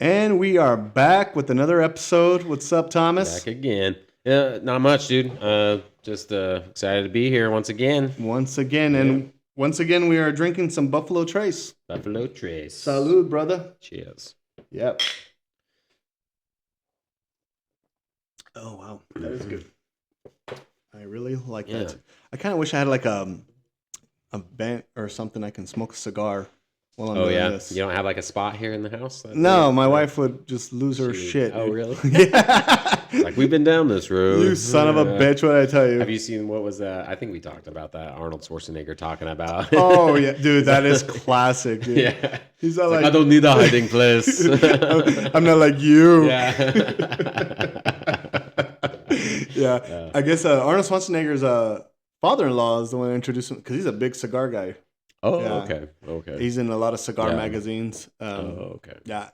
And we are back with another episode. What's up, Thomas? Back again. Yeah, not much, dude. Just excited to be here once again. Once again, Yeah. and once again, we are drinking some Buffalo Trace. Buffalo Trace. Salud, brother. Cheers. Yep. Oh wow, that is good. I really like that. I kind of wish I had like a vent or something I can smoke a cigar while I'm doing this. You don't have like a spot here in the house? No, my wife would just lose her shit. Oh, dude. really? Yeah. Like, we've been down this road. You son of a bitch! What did I tell you? Have you seen what was that? I think we talked about that. Arnold Schwarzenegger talking about. Oh yeah, dude, that is classic, dude. Yeah. He's not like, I don't need a hiding place. I'm not like you. Yeah. Yeah. I guess Arnold Schwarzenegger's father-in-law is the one who introduced him because he's a big cigar guy. Oh, Yeah. okay. He's in a lot of cigar Yeah. magazines. Okay. Yeah,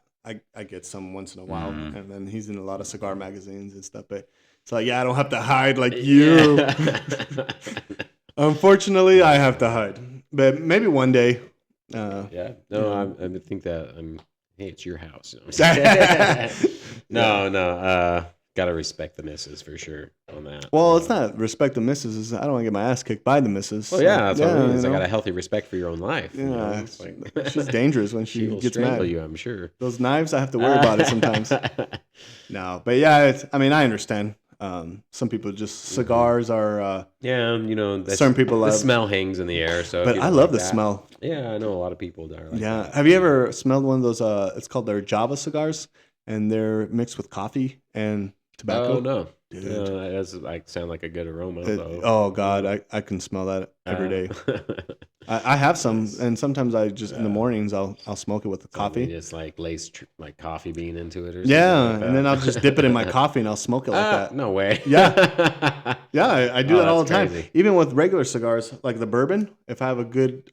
I get some once in a while, and then he's in a lot of cigar magazines and stuff. But it's like, yeah, I don't have to hide like you. Yeah. Unfortunately, I have to hide, but maybe one day. Yeah. No, I think that hey, it's your house. No. Gotta respect the missus for sure on that. Well, it's not respect the missus. It's I don't want to get my ass kicked by the missus. Well, yeah, that's what I mean. you I know? got a healthy respect for your own life. Yeah, You know? It's like, she's dangerous when she will gets strangle mad. you, I'm sure. Those knives, I have to worry about it sometimes. No, but yeah, I understand. Some people just cigars are. Yeah, Certain people the love. smell hangs in the air. So, But if you I don't love like the that- smell. Yeah, I know a lot of people that are like Yeah, that. have you ever smelled one of those? It's called their Java cigars, and they're mixed with coffee and tobacco. Oh no, Dude. that does like sound like a good aroma. Oh God, I can smell that every day. I have some, and sometimes I just in the mornings I'll smoke it with the Coffee. coffee. Just like lace like coffee bean into it or something. Yeah, like and then that. I'll just dip it in my coffee and I'll smoke it like that. No way. Yeah. Yeah, I do Oh, that all the that's time. crazy. Even with regular cigars, like the bourbon. If I have a good,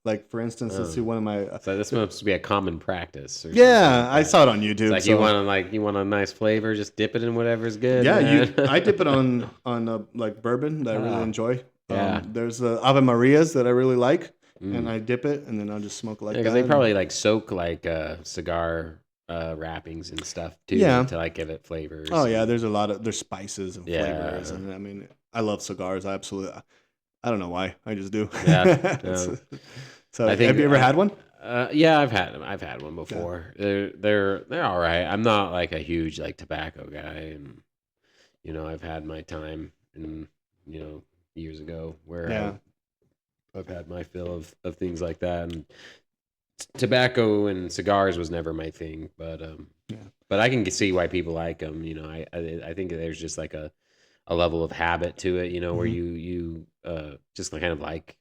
like for instance, let's see one of my. So this must be a common practice. Or Yeah, something I like that. saw it on YouTube. It's like so- you want a nice flavor, just dip it in whatever's good. Yeah, man. I dip it on like bourbon that I really Ah, enjoy. yeah. There's the Ave Marias that I really like, and I dip it, and then I'll just smoke it like because that. they probably like soak like cigar wrappings and stuff too. Yeah. To like give it flavors. Oh yeah, there's spices and Yeah. flavors, and I mean, I love cigars. I don't know why, I just do. Yeah, It's- no. So, I think- have you ever had one? Yeah, I've had one before. They're all right. I'm not like a huge like tobacco guy, and I've had my time, and years ago where Yeah. I've had my fill of things like that, and tobacco and cigars was never my thing, but Yeah. but I can see why people like them. I think there's just like a level of habit to it, where Mm-hmm. you just kind of like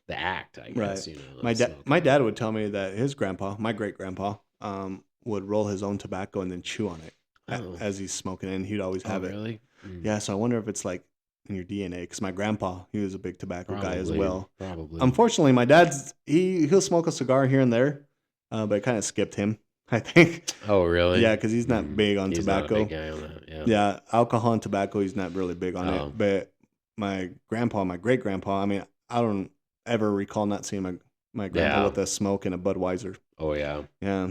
the act, I guess. Right. of My smoking. dad would tell me that his grandpa, my great grandpa, would roll his own tobacco and then chew on it Oh. as he's smoking it, and he'd always have Oh, it. really? Mm. Yeah, so I wonder if it's like in your DNA, because my grandpa, he was a big tobacco guy as Probably, well. Probably. Unfortunately, my dad's he'll smoke a cigar here and there, but it kind of skipped him, I think. Oh, really? Yeah, because he's not big on He's not a tobacco. big guy on that. Yeah. Yeah, alcohol and tobacco, he's not really big on Oh. it. But my grandpa, my great grandpa, I mean, I don't ever recall not seeing my grandpa Yeah. with a smoke and a Budweiser. Oh, yeah. Yeah.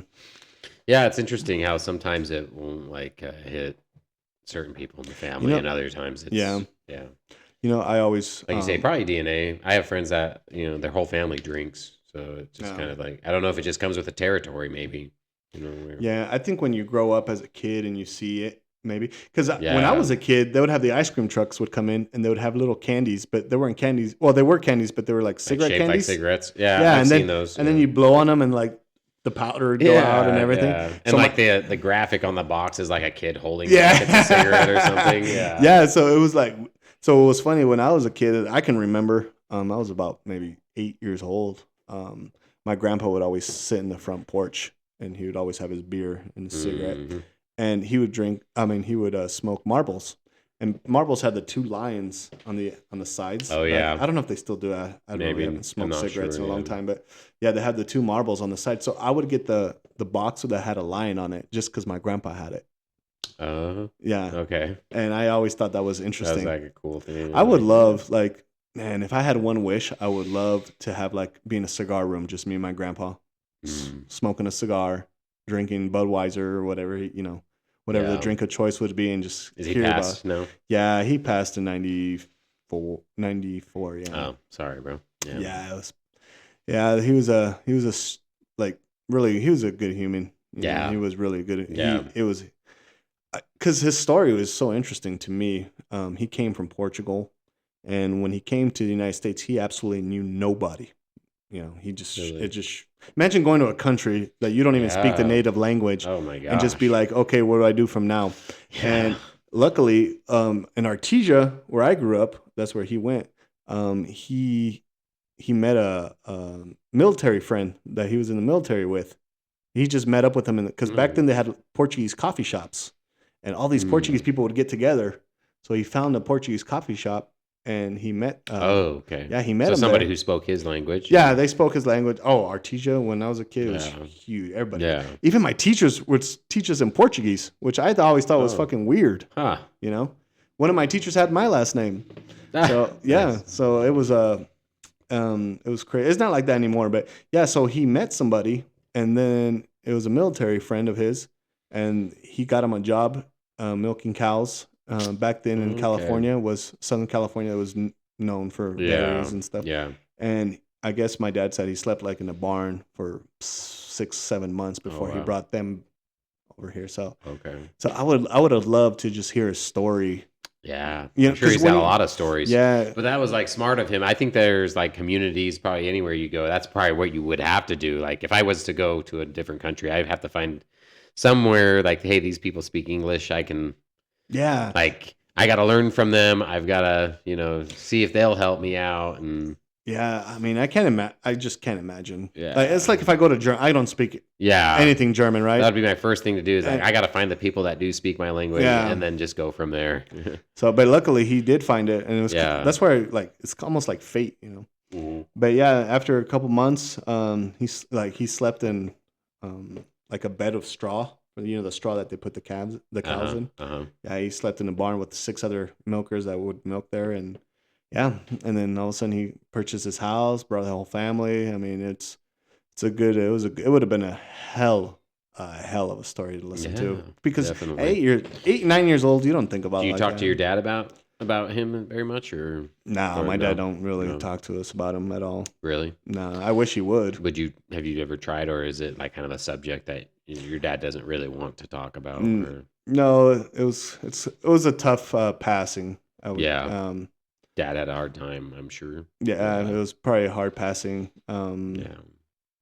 Yeah, it's interesting how sometimes it won't like hit certain people in the family, and other times it's Yeah. yeah. I always Like you say, probably DNA. I have friends that their whole family drinks, so it's just Yeah. kind of like I don't know if it just comes with the territory, maybe. Where, Yeah, I think when you grow up as a kid and you see it, maybe because when I Yeah. was a kid, they would have the ice cream trucks would come in and they would have little candies, but they weren't candies. Well, they were candies, but they were like like cigarette shaped like candies. cigarettes. Yeah, Yeah, I've and seen then those. and then you blow on them and like the powder would go out and everything. Yeah. And So like the graphic on the box is like a kid holding Yeah. like it's a cigarette or something. Yeah. Yeah, so it was like, so it was funny when I was a kid. I can remember, I was about maybe 8 years old. My grandpa would always sit in the front porch, and he would always have his beer and his cigarette, Mhm. and he would drink. I mean, he would smoke marbles, and marbles had the two lions on the sides. Oh, yeah. I don't know if they still do. I don't know. Maybe. I haven't I'm smoked not cigarettes sure, in a long yeah. time, but yeah, they had the two marbles on the side. So I would get the box that had a lion on it, just because my grandpa had it. Yeah. Okay. And I always thought that was That was interesting. like a cool thing. I would love, like, man, if I had one wish, I would love to have, like, be in a cigar room, just me and my grandpa, Mm. smoking a cigar, drinking Budweiser or whatever, whatever the Yeah. drink of choice would be, and just Is he hear about. passed? No. Yeah, he passed in 94. Yeah, Oh, sorry, bro. Yeah. yeah, it was. Yeah, like really, he was a good human. Yeah. He was really good. Yeah. It was because his story was so interesting to me. He came from Portugal, and when he came to the United States, he absolutely knew nobody. He just Really? it just imagine going to a country that you don't even speak the Yeah. native language, Oh my and just be gosh. like, okay, what do I do from now? Yeah. And luckily, in Artesia, where I grew up, that's where he went. He met a military friend that he was in the military with. He just met up with him because back then they had Portuguese coffee shops, and all these Portuguese people would get together. So he found a Portuguese coffee shop, and he met. Oh, okay. Yeah, he met So him somebody there. who spoke his language. Yeah, they spoke his language. Oh, Artesia, when I was a kid, it was Yeah. huge. Everybody, Yeah. even my teachers would teach us in Portuguese, which I always thought was Oh. fucking weird. Huh. One of my teachers had my last name. So yeah, Nice. so it was it was crazy. It's not like that anymore, but yeah. So he met somebody, and then it was a military friend of his, and he got him a job milking cows. Back then in Okay. California, Southern California was known for berries and stuff. Yeah. And I guess my dad said he slept like in a barn for 6-7 months before he wow. brought them over here. So Okay. I would have loved to just hear his story. Yeah. Yeah, I'm sure 'cause he's when got a he- lot of stories. Yeah, But that was like smart of him. I think there's like communities probably anywhere you go. That's probably what you would have to do. Like if I was to go to a different country, I'd have to find somewhere like, hey, these people speak English. I can yeah. I got to learn from them. I've got to, see if they'll help me out. And Yeah, I mean, I just can't imagine. Yeah. It's like if I go to Germany, I don't speak yeah, anything German, right? that'd be my first thing to do is like, And- I got to find the people that do speak my language Yeah. and then just go from there. So, but luckily he did find it, and it was Yeah. that's where like it's almost like fate. Mhm. But yeah, after a couple months, he slept in like a bed of straw, the straw that they put the cows Uh-huh. in. Uh-huh. Yeah, he slept in a barn with 6 other milkers that would milk there, and yeah, and then all of a sudden he purchased his house, brought the whole family. I mean, it would have been a hell of a story to listen Yeah, to because definitely. hey, you're 8, 9 years old, you don't think about. Do you like talk that. to your dad about him very much or No, or my no? dad don't really No. talk to us about him at all. really? No, I wish he would. Have you ever tried or is it like kind of a subject that your dad doesn't really want to talk about? Mm. Or No, it was a tough passing. Yeah. Dad had a hard time, I'm sure. Yeah, it was probably a hard passing. Yeah.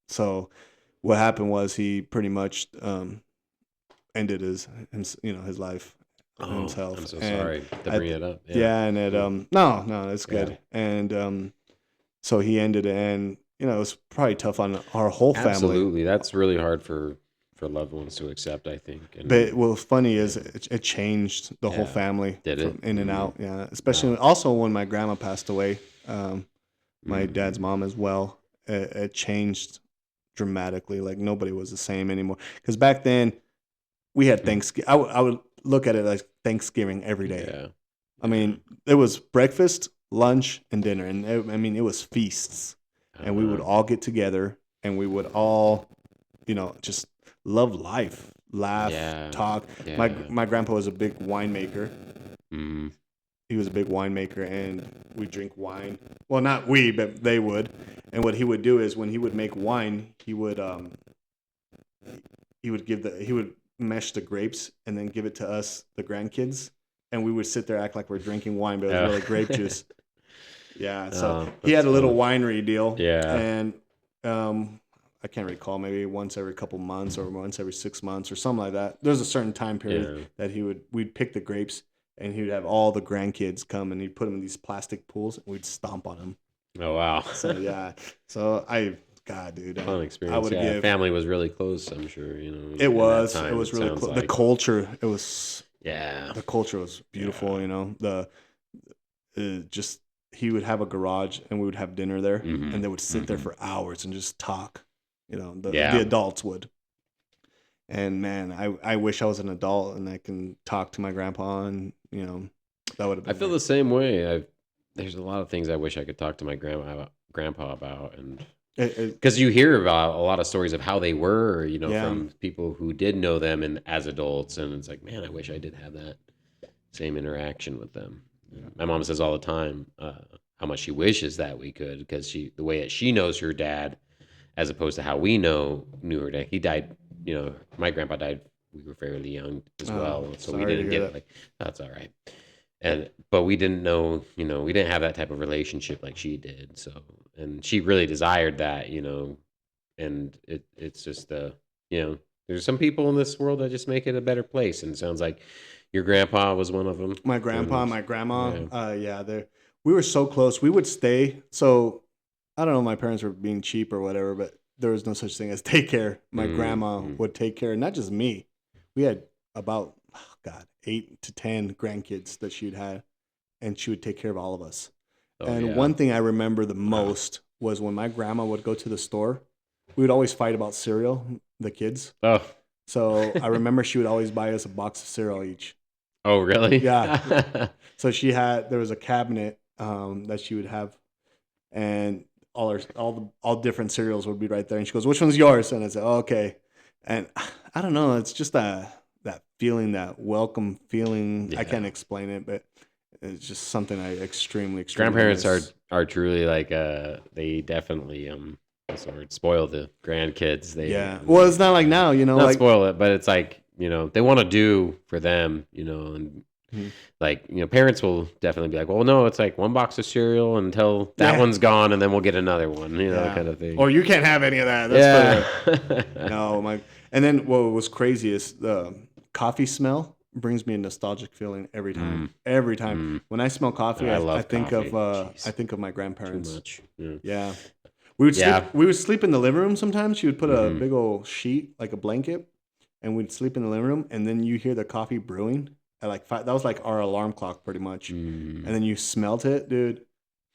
So what happened was he pretty much ended his life himself. I'm so And sorry to bring it up. Yeah, and it no, it's good. Yeah. And so he ended it, and it was probably tough on our whole family. Absolutely. That's really hard for loved ones to accept, I think. And But what's funny is it changed the whole Yeah. family. Did it? From in and Mhm. out, yeah. Especially also when my grandma passed away, my Mhm. dad's mom as well. It changed dramatically. Like nobody was the same anymore. Because back then we had Thanksgiving. I would look at it like Thanksgiving every day. Yeah. I mean, it was breakfast, lunch, and dinner, and it was feasts, and we would Uh-huh. all get together, and we would all, just love life, laugh, Yeah. talk. Yeah. My grandpa was a big winemaker. Mhm. He was a big winemaker, and we drink wine. Well, not we, but they would. And what he would do is when he would make wine, he would mesh the grapes and then give it to us, the grandkids, and we would sit there act like we're drinking wine, but it was Oh. really grape juice. Yeah, so Oh, he had that's a little funny. winery deal. Yeah. And I can't recall, maybe once every couple months or once every 6 months or something like that. There's a certain time period Yeah. that we'd pick the grapes, and he would have all the grandkids come, and he'd put them in these plastic pools, and we'd stomp on them. Oh wow. So yeah, God, dude, Fun I experience. would Yeah. give. Family was really close, I'm sure, It in that was time, really sounds close. like. The culture, Yeah. the culture was beautiful. Just he would have a garage, and we would have dinner there, Mhm. and they would sit there Mhm. for hours and just talk. The Yeah. adults would. And man, I wish I was an adult and I can talk to my grandpa, and that would have been. I feel the same way. There's a lot of things I wish I could talk to my grandpa about, and Because you hear about a lot of stories of how they were, Yeah. from people who did know them and as adults, and it's like, man, I wish I did have that same interaction with them. My mom says all the time how much she wishes that we could, because the way that she knows her dad, as opposed to how we knew her dad. He died. My grandpa died. We were fairly young as Oh, well, so we sorry to didn't hear get that. that's all right. But we didn't know, we didn't have that type of relationship like she did. So, and she really desired that, and it's just there's some people in this world that just make it a better place, and it sounds like your grandpa was one of them. My grandpa, And my grandma, yeah. yeah, we were so close. We would stay. So I don't know, my parents were being cheap or whatever, but there was no such thing as daycare. My grandma Mm-hmm. would take care, not just me. We had about, oh God, 8 to 10 grandkids that she'd had, and she would take care of all of us. Oh And yeah. one thing I remember the Wow. most was when my grandma would go to the store, we would always fight about cereal, the kids. Oh. So I remember she would always buy us a box of cereal each. Oh really? Yeah. So there was a cabinet that she would have, and all different cereals would be right there. And she goes, "Which one's yours?" And I said, oh, "Okay." And I don't know, it's just that feeling, that welcome feeling. I can't Yeah. explain it, but it's just something I extremely Grandparents miss. are truly like they definitely sort of spoil the grandkids. Yeah. Well, it's not like now, Not like. spoil it, but it's like, they want to do for them, and Mhm. like, parents will definitely be like, well, no, it's like one box of cereal until that Yeah. one's gone, and then we'll get another one, Yeah. kind of thing. Or you can't have any of that. That's Yeah. no, my. And then what was crazy is the coffee smell brings me a nostalgic feeling every time. Mm, Every time mm. when I smell coffee, I I love think coffee. of Jeez, I think of my too grandparents. much. Yeah. Yeah, Yeah. we would sleep in the living room sometimes. She would put a Hmm. big old sheet like a blanket, and we'd sleep in the living room. And then you hear the coffee brewing at like 5. That was like our alarm clock, pretty much. And Mm. then you smelt it, dude.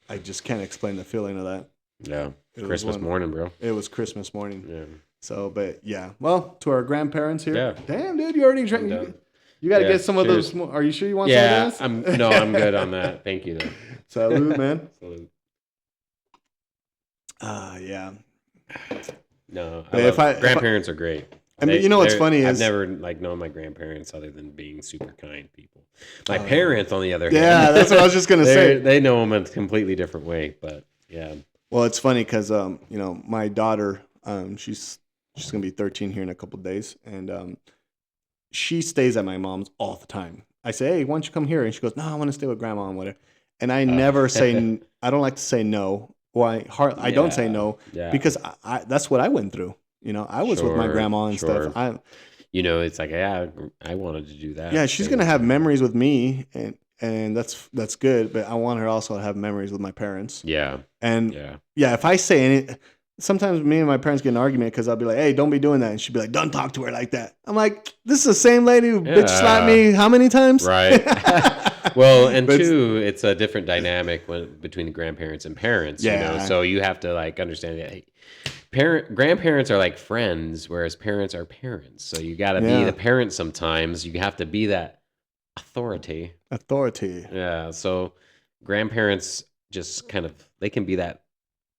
I just can't explain the feeling of that. Yeah. It was Christmas morning, bro. It was Christmas morning. Yeah. So, but yeah. Well, to our grandparents here. Yeah. Damn, dude, you already drank. I'm done. You got to Yeah. get some of Cheers. those. Are you sure you want Yeah. some of No, this? I'm good on that. Thank you, though. Salud, man. Salute. Yeah. No, But if I, grandparents are great. I mean, you know what's funny I've is, never known my grandparents other than being super kind people. My Oh. parents, on the other hand, yeah, that's what I was just gonna say. they know them a completely different way. But yeah, Well, it's funny because my daughter, she's gonna be 13 here in a couple of days, and she stays at my mom's all the time. I say, "Hey, why don't you come here?" And she goes, "No, I want to stay with grandma and whatever." And I never say, I don't like to say no. Why? I don't say no yeah, because that's what I went through. I was with my Sure, grandma and sure. stuff. It's like, yeah, I wanted to do that. Yeah, she's Stay gonna with have her. memories with me, and that's good. But I want her also to have memories with my parents. Yeah, And yeah. yeah, if I say any, sometimes me and my parents get in an argument because I'll be like, "Hey, don't be doing that," and she'd be like, "Don't talk to her like that." I'm like, "This is the same lady who bitch slapped me how many times?" Right. Well, and But two, it's a different dynamic between the grandparents and parents. Yeah. So you have to understand that. Hey, grandparents are like friends, whereas parents are parents. So you got to be Yeah. the parent sometimes. You have to be that authority. authority. Yeah. So grandparents just kind of, they can be that.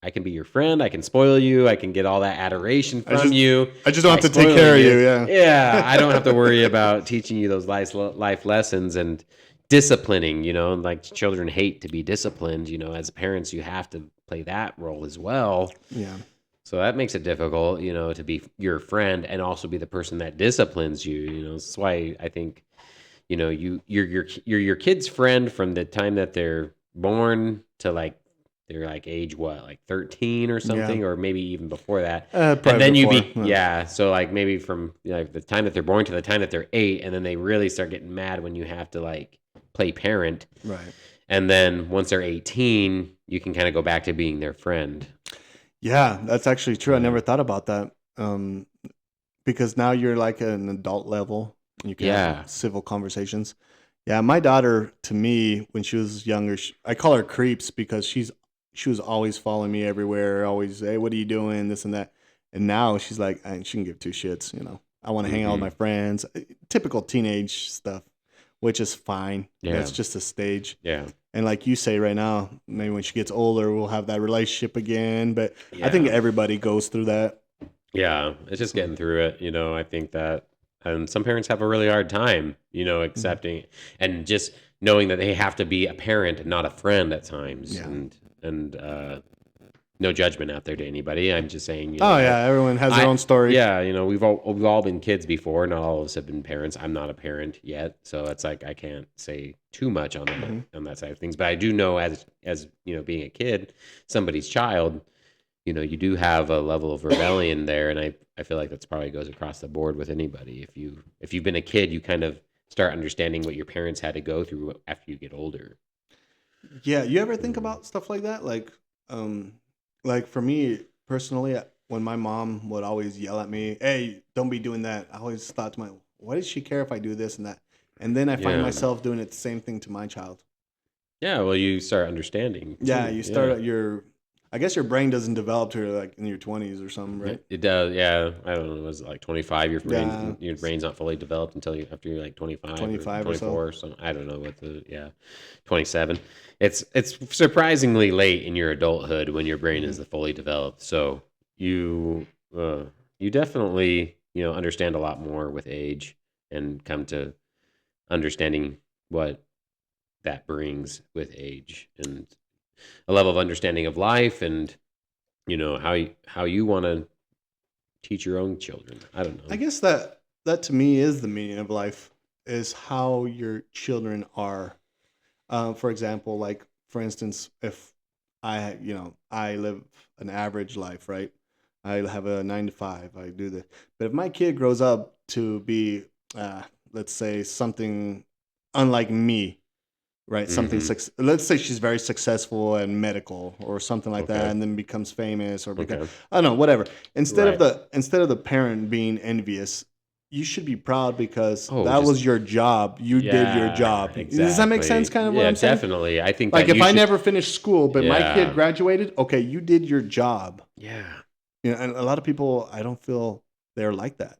I can be your friend. I can spoil you. I can get all that adoration from you. I just don't have by to take care spoiling of you. Yeah. Yeah. I don't have to worry about teaching you those life lessons and disciplining, like children hate to be disciplined, as parents, you have to play that role as well. Yeah. So that makes it difficult, to be your friend and also be the person that disciplines you. That's why I think, you're your kid's friend from the time that they're born to they're age what, like 13 or something, or maybe even before that. Probably And then before, so maybe from the time that they're born to the time that they're 8, and then they really start getting mad when you have to play parent. Right. And then once they're 18, you can kind of go back to being their friend. Yeah, that's actually true. I never thought about that. Because now you're like at an adult level. And you can have civil conversations. Yeah, my daughter, to me, when she was younger, I call her creeps because she was always following me everywhere. Always, hey, what are you doing? This and that. And now she's like, she can give two shits. I want to hang out with my friends. Typical teenage stuff, which is fine. Yeah. It's just a stage. Yeah. And like you say right now, maybe when she gets older, we'll have that relationship again. But I think Yeah. everybody goes through that. Yeah, it's just So, getting through it. I think that some parents have a really hard time, mhm. accepting and just knowing that they have to be a parent and not a friend at times. Yeah. And no judgment out there to anybody. I'm just saying, Oh yeah, everyone has their I own story. yeah, we've all been kids before. Not all of us have been parents. I'm not a parent yet, so it's like I can't say too much Hmm. on that side of things. But I do know as being a kid, somebody's child, you do have a level of rebellion there, and I feel like that's probably goes across the board with anybody. If you've been a kid, you kind of start understanding what your parents had to go through after you get older. Yeah, you ever think Mm. about stuff like that? Um, like for me personally, when my mom would always yell at me, "Hey, don't be doing that," I always thought to myself, "Why does she care if I do this and that?" And then I find Yeah, myself doing it the same thing to my child. yeah. Well, you start understanding Yeah, too. you start Yeah. at your, I guess your brain doesn't develop to like in your 20s or something, right? It does, yeah. I don't know. Was it like 25? Yeah, Your brain's not fully developed until after you're like 25 or 25 or so. 24 or something. I don't know what the 27. It's surprisingly late in your adulthood when your brain Hmm. is fully developed. So you uh, you definitely understand a lot more with age and come to understanding what that brings with age and a level of understanding of life and how you want to teach your own children. I don't I know. guess that to me is the meaning of life, is how your children are. For example, like for instance, if I live an average life, right? I have a 9 to 5. I do this, but if my kid grows up to be, uh, let's say, something unlike me, right? Hmm. Let's say she's very successful in medical or something like that, Okay. and then becomes famous or become, Okay. I don't know, whatever. Right. Instead of the parent being envious, you should be proud because Oh, that just was your job. You did your yeah, job. Does that make sense? exactly. Kind of what Yeah, I'm saying? definitely. I think Like that if you I should. never finished school, but my kid Yeah. graduated, okay, you did your job. Yeah. And a lot of people, I don't feel they're like that.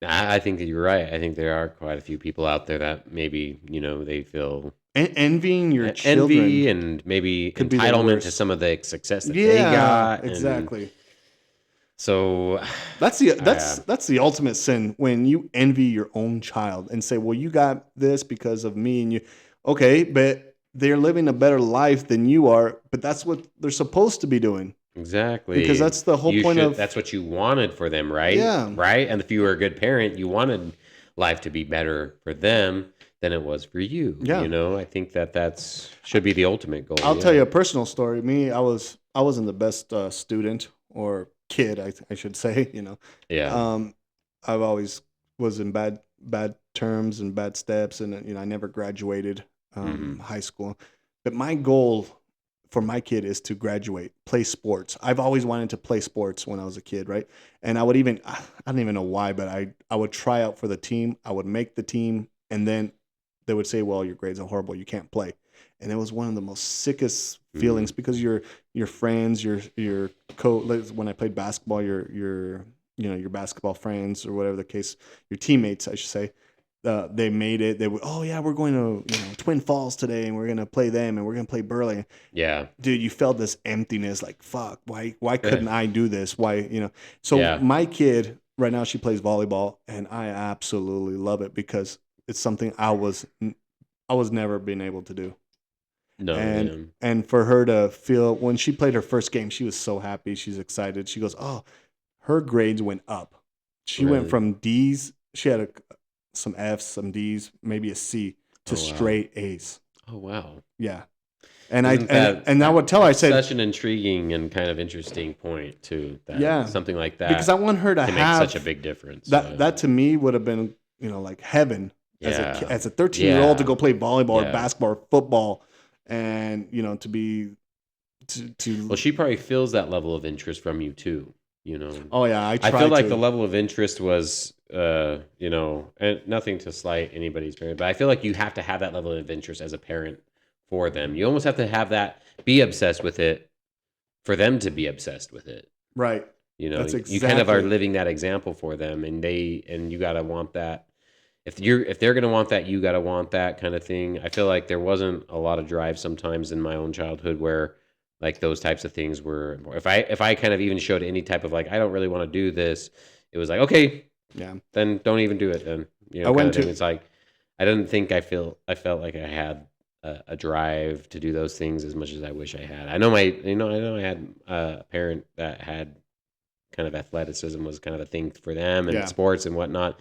I think that you're right. I think there are quite a few people out there that maybe they feel Envying your children envy and maybe could be the entitlement to worst. some of the success that they Yeah, got, and exactly. so That's the uh, that's the ultimate sin, when you envy your own child and say, "Well, you got this because of me," and you, okay, but they're living a better life than you are, but that's what they're supposed to be doing, because exactly. that's the whole You point should. of, That's what you wanted for them, right? yeah, Right. And if you were a good parent, you wanted life to be better for them than it was for you. yeah. I think that that's should be the ultimate goal. I'll tell Yeah. you a personal story. Me, I wasn't the best student or kid, I should say. Yeah. Um, I've always was in bad terms and bad steps, and I never graduated Hmm. high school. But my goal for my kid is to graduate, play sports. I've always wanted to play sports when I was a kid, right? And I don't even know why, but I would try out for the team. I would make the team, and then they would say, "Well, your grades are horrible. You can't play." And it was one of the most sickest feelings, Mm. because your friends, your like when I played basketball, your basketball friends, or whatever the case, your teammates, I should say, they made it. They would, "Oh yeah, we're going to Twin Falls today, and we're gonna play them, and we're gonna play Burley." Yeah. Dude, you felt this emptiness, like, fuck, why couldn't I do this? Why? So Yeah. my kid right now, she plays volleyball, and I absolutely love it, because it's something I was never being able to do. No. and Yeah. and for her to feel, when she played her first game, she was so happy, she's excited. She goes, "Oh, her grades went up. She went Really. from D's, she had some F's, some D's, maybe a C, to Oh wow. straight A's." Oh wow. Yeah. And I Isn't that and I would tell her, I that's said, such an intriguing and kind of interesting point too, that "Yeah," something like because I that want her to can make such a have big difference. that to me would have been, like heaven, Yeah. as a 13-year-old, to Yeah. go play volleyball or Yeah. basketball or football, and Well, to she probably feels that level of interest from you too. You know, oh yeah, I I feel try like the to. level of interest was, and nothing to slight anybody's parent, but I feel like you have to have that level of interest as a parent for them. You almost have to have that, be obsessed with it for them to be obsessed with it. Right. That's You kind of are exactly. living that example for them, and you got to want that. if they're gonna want that, you gotta want that kind of thing. I feel like there wasn't a lot of drive sometimes in my own childhood where like those types of things were. If I kind of even showed any type of like I don't really want to do this, it was like okay, Yeah. then don't even do it. Then I kind went of thing. to It's like I didn't think I felt like I had a drive to do those things as much as I wish I had. I know I had a parent that had kind of athleticism was kind of a thing for them and yeah. sports and whatnot.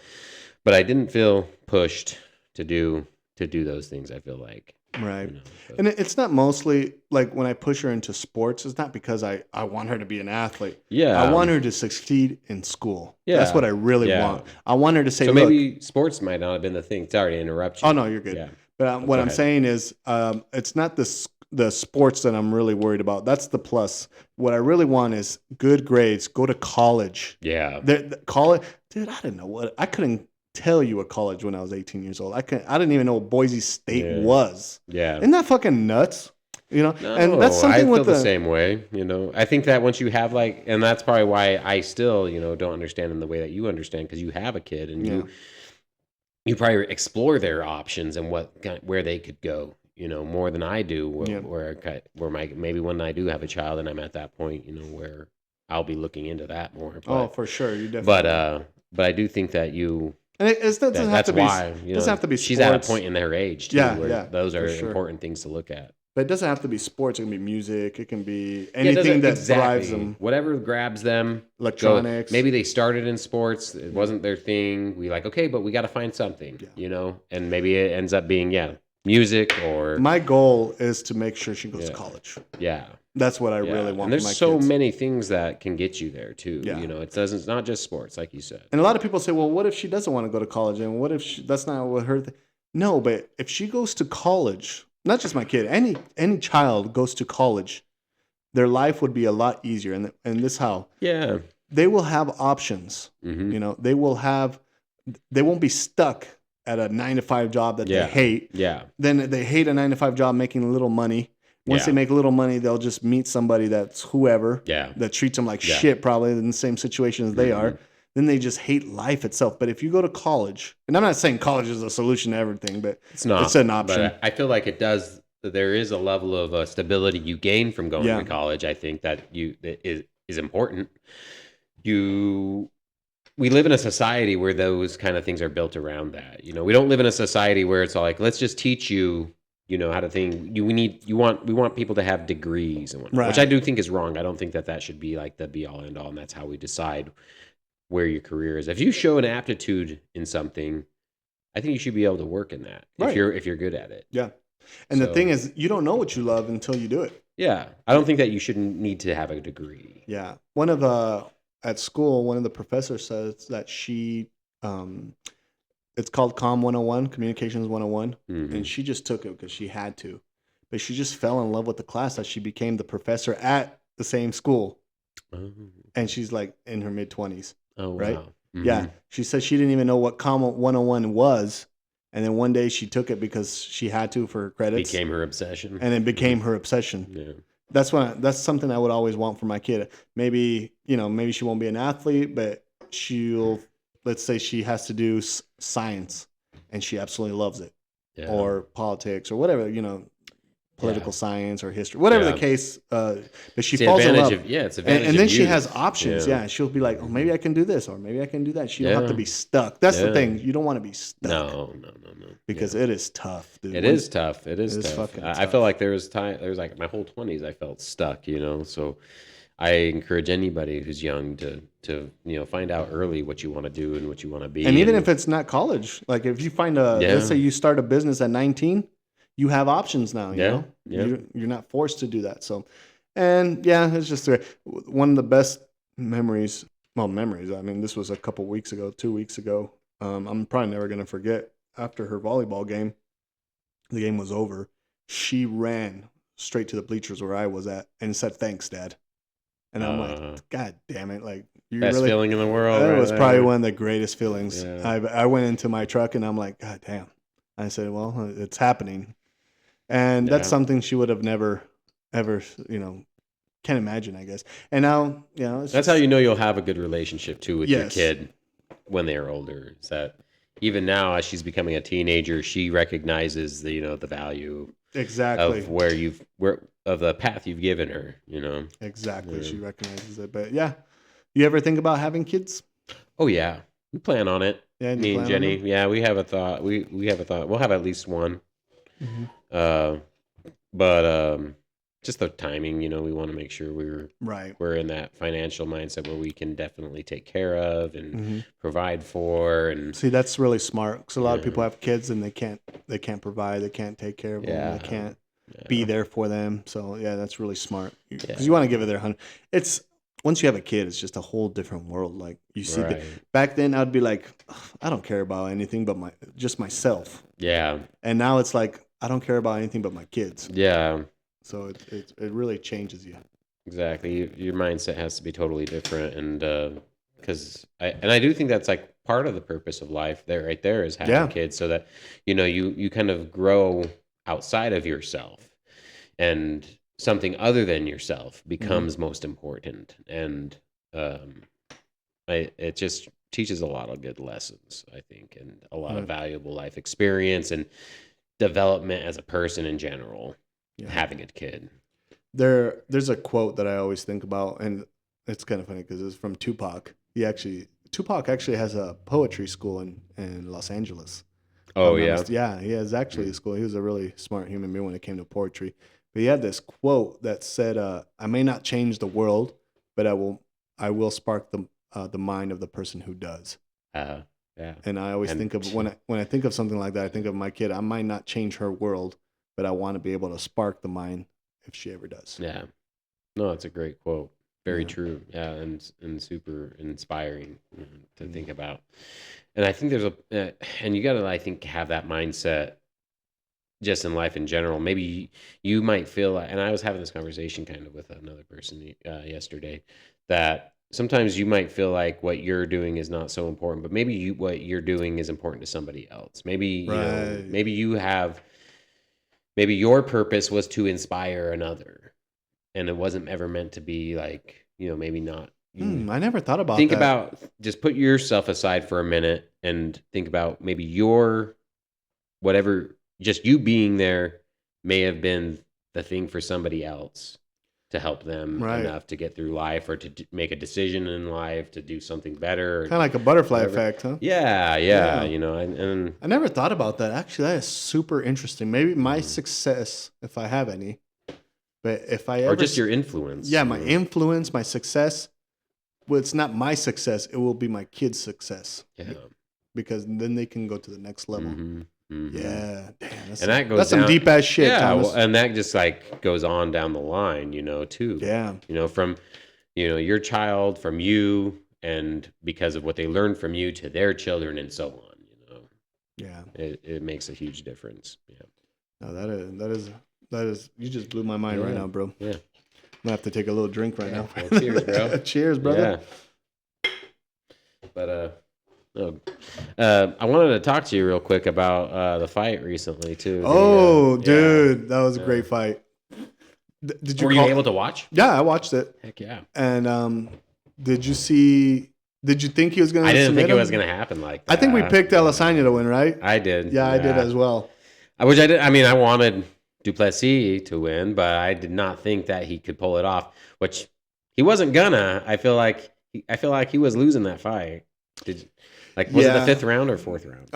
But I didn't feel pushed to do those things. I feel like, Right. so, And it's not mostly like when I push her into sports, it's not because I want her to be an athlete. I yeah, want her to succeed in school. That's yeah, what I really yeah. want. I want her to say, So look, maybe sports might not have been the thing. Sorry to interrupt oh you. no, you're good. Yeah, But what go I'm ahead. saying is, it's not the sports that I'm really worried about. That's the plus. What I really want is good grades. Go to college. Yeah, College, dude. I didn't know what I couldn't tell you a college when I was 18 years old. I didn't even know what Boise State yeah, was. yeah. Isn't that fucking nuts? And that's No, I something feel with the the same way. I think that once you have like, and that's probably why I still, don't understand in the way that you understand because you have a kid and yeah. you probably explore their options and where they could go, more than I do. Yeah. Where my maybe when I do have a child and I'm at that point, where I'll be looking into that more. Oh, But for sure. You but definitely. uh, but I do think that And it doesn't have that's to be. why Doesn't have to be she's at a sports. point in her age too Yeah, where yeah, those for are sure. important things to look at. But it doesn't have to be sports. It can be music. It can be Yeah, it anything doesn't that thrives exactly. them. Whatever grabs them, go. Electronics. Maybe they started in sports, it Yeah. wasn't their thing. We like, okay, but we got to find something, Yeah. and maybe it ends up being music or My goal is to make sure she goes to yeah, college. yeah, That's what I yeah. really And want for there's my so kids. many things that can get you there too. Yeah. It's not just sports, like you said. And a lot of people say, well, what if she doesn't want to go to college? And what if that's not what her No, but if she goes to college, not just my kid, any child goes to college, their life would be a lot easier. And this how Yeah. they will have options. Mm-hmm. They won't be stuck at a 9 to 5 job that they Yeah. hate. Yeah. Then they hate a 9 to 5 job making little money. Once they Yeah. make a little money, they'll just meet somebody that's whoever Yeah. that treats them like Yeah. shit, probably in the same situation as they are. Mhm. Then they just hate life itself. But if you go to college, and I'm not saying college is a solution to everything, but It's not. it's an option. But I feel like it does. There is a level of stability you gain from going Yeah. to college. I think that is important. You we live in a society where those kind of things are built around that. We don't live in a society where it's all like, let's just teach you, how to think. We want people to have degrees and whatnot, which I Right. do think is wrong. I don't think that should be like the be all end all, and that's how we decide where your career is. If you show an aptitude in something, I think you should be able to work in that Right. if you're good at it. Yeah. And the So, thing is, you don't know what you love until you do it. yeah, I don't think that you shouldn't need to have a degree. Yeah. At school, one of the professors says that um, it's called Com 101, Communications 101. Mhm. And she just took it because she had to. But she just fell in love with the class that she became the professor at the same school. Oh, And she's like in her mid 20s. oh Right? wow. Yeah. Mhm. She said she didn't even know what Com 101 was. And then one day she took it because she had to for her credits. Became her obsession. And it became her obsession. Yeah. That's something I would always want for my kid. Maybe she won't be an athlete, but let's say she has to do science and she absolutely loves it, Yeah. or politics or whatever, political Yeah. science or history, whatever Yeah. the case. But she It's the falls in advantage love. of it's advantage And then of she youth. has options. Yeah. Yeah. She'll be like, oh, maybe I can do this or maybe I can do that. She don't have to Yeah. be stuck. That's the Yeah. thing. You don't want to be stuck No. because Yeah. it is tough, dude. It is tough. It is tough. fucking I tough. feel like there was like my whole 20s I felt stuck, So I encourage anybody who's young to find out early what you want to do and what you want to be. And even if it's not college, like if you find Yeah. let's say you start a business at 19, you have options now. Yeah, yeah. You're not forced to do that. So, and yeah, it's just one of the best memories. Well, memories. I mean, this was a couple weeks ago, 2 weeks ago. I'm probably never gonna forget. After her volleyball game, the game was over. She ran straight to the bleachers where I was at and said, "Thanks, Dad." And I'm like, God damn it! Like you best really. feeling in the world. That right was there. probably one of the greatest feelings. Yeah. I went into my truck and I'm like, God damn. I said, well, it's happening. And that's Yeah. something she would have never, ever, can't imagine, I guess. And now, it's That's how you know you'll have a good relationship too with your Yes. kid when they are older. Is that even now as she's becoming a teenager, she recognizes the the value Exactly. of where of the path you've given her. Exactly. Yeah. She recognizes it. But yeah, you ever think about having kids? Oh yeah, we plan on it. Yeah, and you Me and plan on Jenny. them? Yeah, we have a thought. We have a thought. We'll have at least one. Hmm. Uh, but just the timing. We want to make sure Right. we're in that financial mindset where we can definitely take care of and Hmm. provide for and See, that's really smart because a lot of people yeah, have kids and they can't provide, they can't take care of them, they yeah, can't be yeah, there for them. So yeah, that's really smart because you yeah, want to give it their 100. It's once you have a kid, it's just a whole different world. Like you see the right, back then, I'd be like, "Ugh, I don't care about anything but just myself, yeah, and now it's like I don't care about anything but my kids. yeah, So it really changes you. exactly. Your mindset has to be totally different, and because I do think that's like part of the purpose of life. There, right there, is having Yeah. kids so that you kind of grow outside of yourself and something other than yourself Hmm. becomes most important and um it just teaches a lot of good lessons, I think, and a lot of Right. valuable life experience and development as a person in general, Yeah. having a kid. There's a quote that I always think about, and it's kind of funny because it's from Tupac. Tupac actually has a poetry school in Los Angeles. If Oh I'm not yeah. mistaken. Yeah, he has actually a Mm. school. He was a really smart human being when it came to poetry. But he had this quote that said, "I may not change the world, but I will spark the mind of the person who does." uh yeah. And I always And think of when I think of something like that, I think of my kid. I might not change her world, but I want to be able to spark the mind if she ever does. yeah, no, it's a great quote. Very Yeah. true. Yeah, and super inspiring to Mm. think about. And I think there's and you got to, I think, have that mindset just in life in general. Maybe you might feel like, and I was having this conversation kind of with another person yesterday, that sometimes you might feel like what you're doing is not so important, but maybe what you're doing is important to somebody else. Maybe, Right. maybe your purpose was to inspire another and it wasn't ever meant to be like, maybe not you. I never thought about Think that. about, just put yourself aside for a minute and think about maybe your whatever, just you being there may have been the thing for somebody else to help them Right. enough to get through life or to make a decision in life to do something better or Kind of like a butterfly whatever. effect, huh? Yeah, yeah, Yeah. and I never thought about that. Actually, that is super interesting. Maybe my mhm. success, if I have any, but if I Or ever, just your influence. yeah, my influence, my success, well, it's not my success. It will be my kids' success Yeah. because then they can go to the next level. Hmm. Hmm. Yeah, damn, And that goes that's some down. deep ass shit, Yeah, Thomas. well, and that just like goes on down the line, too. Yeah, From your child, from you, and because of what they learn from you to their children and so on. yeah. It makes a huge difference. Yeah. No, that is. You just blew my mind right Yeah. now, bro. Yeah. I'm gonna have to take a little drink right Yeah. now. Well, cheers, bro. Cheers, brother. Yeah. But no, I wanted to talk to you real quick about the fight recently too. Oh, Yeah. dude, that was a Yeah. great fight. Did you Were you able to watch? Yeah, I watched it. Heck yeah. And did you see? Did you think he was gonna? I didn't submit think it him? was gonna happen like that. I think we picked Alessandro to win, right? I did. Yeah, I did as well. I wish I did. I mean, I wanted Duplessis to win, but I did not think that he could pull it off. Which he wasn't gonna. I feel like he was losing that fight. Was it the fifth round or fourth round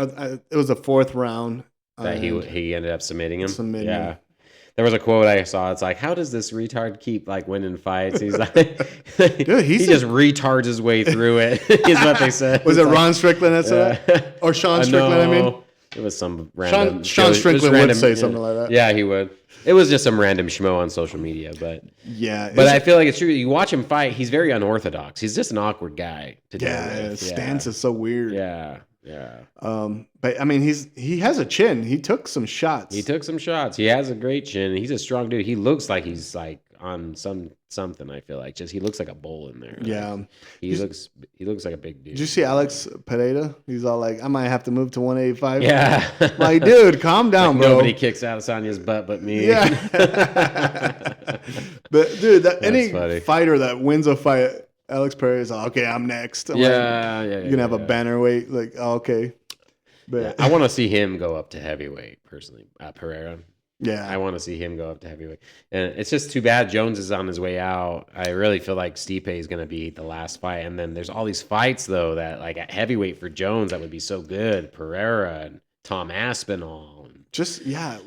It was the fourth round that and he ended up submitting him? submitting Yeah. him. There was a quote I saw. It's like, how does this retard keep like winning fights? He's like, Dude, he just retards his way through it. Is what they said. Was It's it like, Ron Strickland that said that? Or Sean Strickland? I mean, no, it was some random. Sean Strickland would random, say something like that. Yeah, he would. It was just some random schmo on social media, but Yeah, I feel like it's true. You watch him fight; he's very unorthodox. He's just an awkward guy to deal yeah, with. his stance is so weird. Yeah, yeah. But I mean, he has a chin. He took some shots. He took some shots. He has a great chin. He's a strong dude. He looks like he's like on something. I feel like he looks like a bull in there. Yeah, he looks like a big dude. Did you see Alex Pereira? He's all like, I might have to move to 185. Yeah, like, dude, calm down, bro. Nobody kicks out of Sonya's butt but me. Yeah. But dude, any funny. fighter that wins a fight, Alex Pereira's like, okay, I'm next. I'm like, Yeah. you're gonna have a banner weight, like, oh, okay. Yeah, But I want to see him go up to heavyweight personally. Pereira. I yeah, want to see him go up to heavyweight. And it's just too bad Jones is on his way out. I really feel like Stipe is going to be the last fight. And then there's all these fights, though, that like at heavyweight for Jones, that would be so good. Pereira and Tom Aspinall. And, just yeah.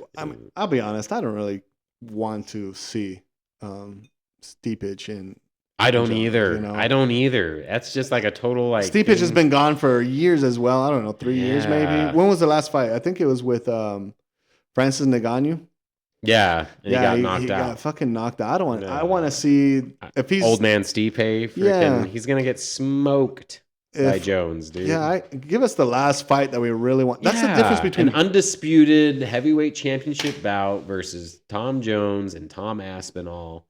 I'll be honest. I don't really want to see Stipe and I don't Jones. You either. I know, don't either. That's just like a total like Stipe has thing. been gone for years as well. I don't know, 3 years maybe. Yeah. When was the last fight? I think it was with Francis Ngannou. Yeah. And he Yeah, got he knocked out. got fucking knocked out. I don't want. I No. want to see if he's Old man Stipe, freaking, Yeah. he's going to get smoked by Jones, dude. Yeah, give us the last fight that we really want. That's the difference between an undisputed heavyweight championship bout versus Tom Jones and Tom Aspinall.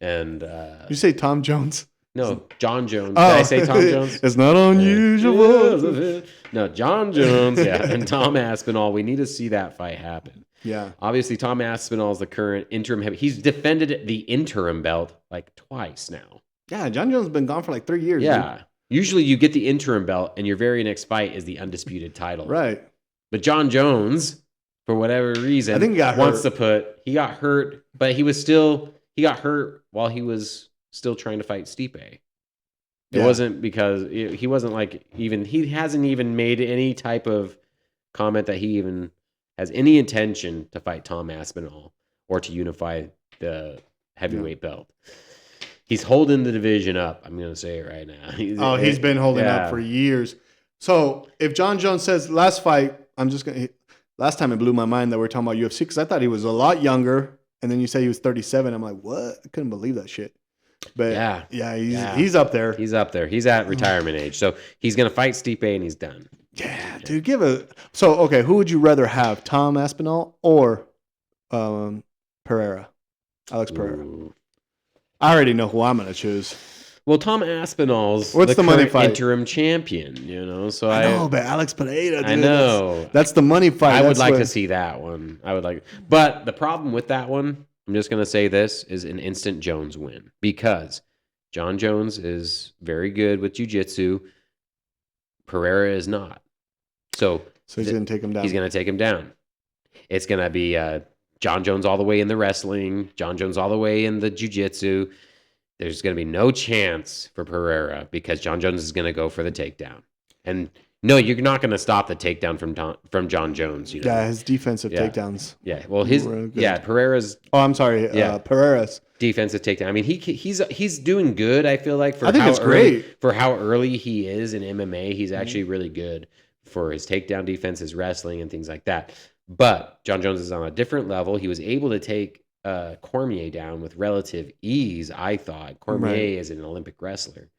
And you say Tom Jones. no, John Jones. Oh, Did I say Tom Jones? It's not unusual. No, John Jones, yeah, and Tom Aspinall. We need to see that fight happen. Yeah. Obviously, Tom Aspinall is the current interim heavy. He's defended the interim belt like twice now. Yeah, John Jones has been gone for like 3 years. Yeah. Dude. Usually you get the interim belt and your very next fight is the undisputed title. Right. But John Jones, for whatever reason, I think he got wants hurt. he got hurt, but he got hurt while he was still trying to fight Stipe. It wasn't because he wasn't like he hasn't even made any type of comment that he even has any intention to fight Tom Aspinall or to unify the heavyweight belt. He's holding the division up. I'm going to say it right now. He's been holding up for years. So if John Jones says last fight, last time it blew my mind that we're talking about UFC because I thought he was a lot younger. And then you say he was 37. I'm like, what? I couldn't believe that shit. But he's up there. He's up there. He's at retirement age. So he's going to fight Stipe and he's done. Yeah, dude, who would you rather have, Tom Aspinall or Pereira? Alex Pereira. Ooh. I already know who I'm going to choose. Well, Tom Aspinall's What's the money current fight? Interim champion, So I know, but Alex Pereira, dude, I know. That's the money fight. I would like to see that one. But the problem with that one, I'm just going to say this, is an instant Jones win because John Jones is very good with jiu-jitsu. Pereira is not. So he's going to take him down. He's going to take him down. It's going to be John Jones all the way in the wrestling, John Jones all the way in the jiu-jitsu. There's going to be no chance for Pereira because John Jones is going to go for the takedown. And no, you're not going to stop the takedown from John Jones. Yeah, his defensive takedowns. Yeah, well, Pereira's. Oh, I'm sorry. Pereira's defensive takedown. I mean, he's doing good. I feel like great for how early he is in MMA. He's actually really good for his takedown defense, his wrestling, and things like that. But John Jones is on a different level. He was able to take Cormier down with relative ease. I thought Cormier is an Olympic wrestler,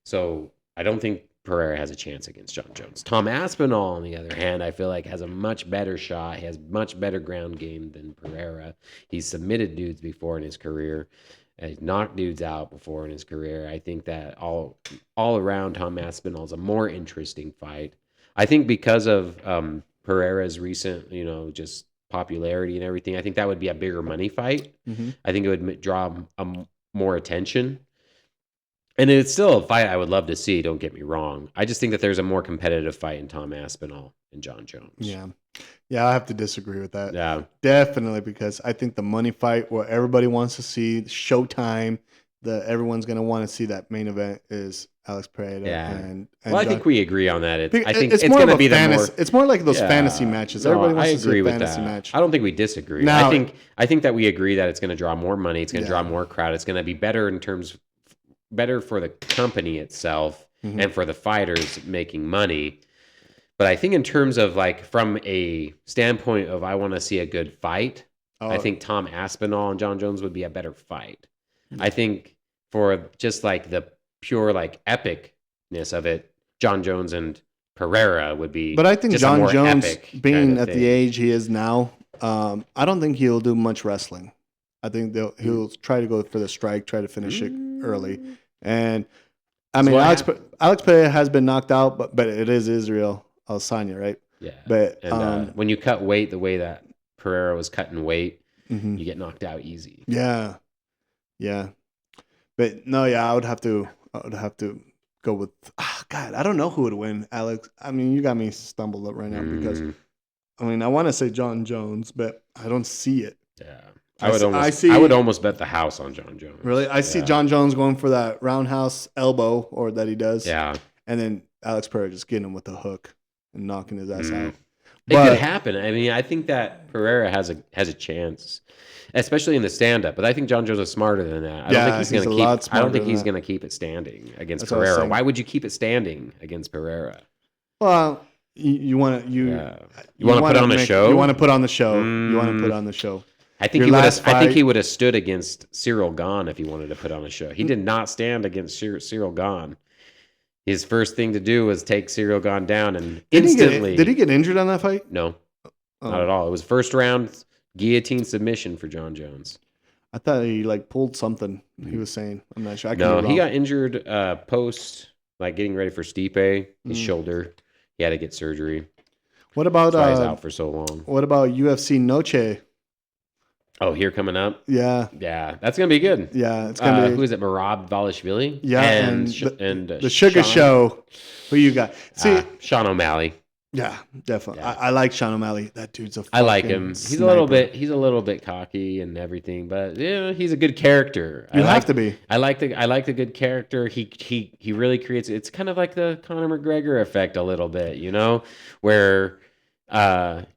so I don't think Pereira has a chance against John Jones. Tom Aspinall, on the other hand, I feel like has a much better shot. He has much better ground game than Pereira. He's submitted dudes before in his career. He's knocked dudes out before in his career. I think that all around Tom Aspinall is a more interesting fight. I think because of Pereira's recent, just popularity and everything, I think that would be a bigger money fight. Mm-hmm. I think it would draw more attention. And it's still a fight I would love to see, don't get me wrong. I just think that there's a more competitive fight in Tom Aspinall and John Jones. Yeah. Yeah, I have to disagree with that. Yeah. Definitely, because I think the money fight, what everybody wants to see, Showtime, everyone's going to want to see that main event is Alex Pereira. Yeah. And I think we agree on that. I think it's going to be It's more like those fantasy matches. Everybody wants to see a fantasy match. I don't think we disagree. Now, I think that we agree that it's going to draw more money. It's going to draw more crowd. It's going to be better for the company itself and for the fighters making money. But I think in terms of from a standpoint of I want to see a good fight, I think Tom Aspinall and John Jones would be a better fight. I think for just the pure epicness of it, John Jones and Pereira would be. But I think just John Jones, being at thing. the age he is now, I don't think he'll do much wrestling. I think he'll try to go for the strike, try to finish it early. And I mean, Alex Pereira has been knocked out, but it is Israel Adesanya, right? Yeah. But when you cut weight the way that Pereira was cutting weight, you get knocked out easy. Yeah. Yeah. But no, I would have to go with God. I don't know who would win, Alex. I mean, you got me stumbled up right now because Mm, I mean I want to say John Jones, but I don't see it. yeah. I I would see almost bet the house on John really. Jones. I see Yeah. John Jones going for that roundhouse elbow or that he does, Yeah. and then Alex Pereira just getting him with the hook and knocking his ass Mm. out. It could But happen. I mean, I think that Pereira has a chance, especially in the stand up. But I think John Jones is smarter than that. yeah, he's a lot I don't smarter think than he's that. gonna keep it standing against That's what I was Pereira. saying. Why would you keep it standing against Pereira? Well, you want to Yeah. You want to put on a show? You want to put on the show. You want to put Mm, on the show. I think Your he would have. last I think fight. he would have stood against Cyril Gahn if he wanted to put on a show. He did not stand against Cyril Gahn. His first thing to do was take Cyril Gahn down and instantly. Did he get injured on that fight? No, not Oh, at all. It was first round guillotine submission for John Jones. I thought he like pulled something. He was saying. I'm not sure. I could No, be he wrong. got injured like getting ready for Stipe. His Mm. shoulder. He had to get surgery. What about That's why he's out for so long. What about UFC Noche? Oh, here coming up. Yeah, Yeah, that's gonna be good. yeah, it's gonna be Who is it? Marab Valishvili. yeah, and the Sugar Sean, Show. Who you got? See, Sean O'Malley. yeah, definitely. Yeah. I like Sean O'Malley. That dude's a. I like fucking him. He's sniper. He's a little bit cocky and everything, but yeah, he's a good character. You have to be. I like the good character. He really creates. It's kind of like the Conor McGregor effect a little bit, where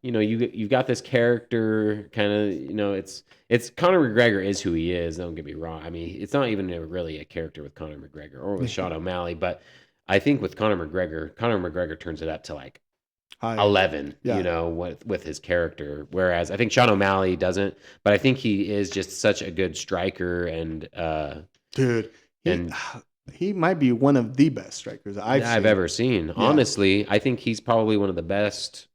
you've got this character kind of, it's Conor McGregor is who he is. Don't get me wrong. I mean, it's not even really a character with Conor McGregor or with Sean O'Malley, but I think with Conor McGregor turns it up to like Hi. 11, Yeah. with his character. Whereas I think Sean O'Malley doesn't, but I think he is just such a good striker and Dude, and he might be one of the best strikers I've seen. ever seen. Honestly, I think he's probably one of the best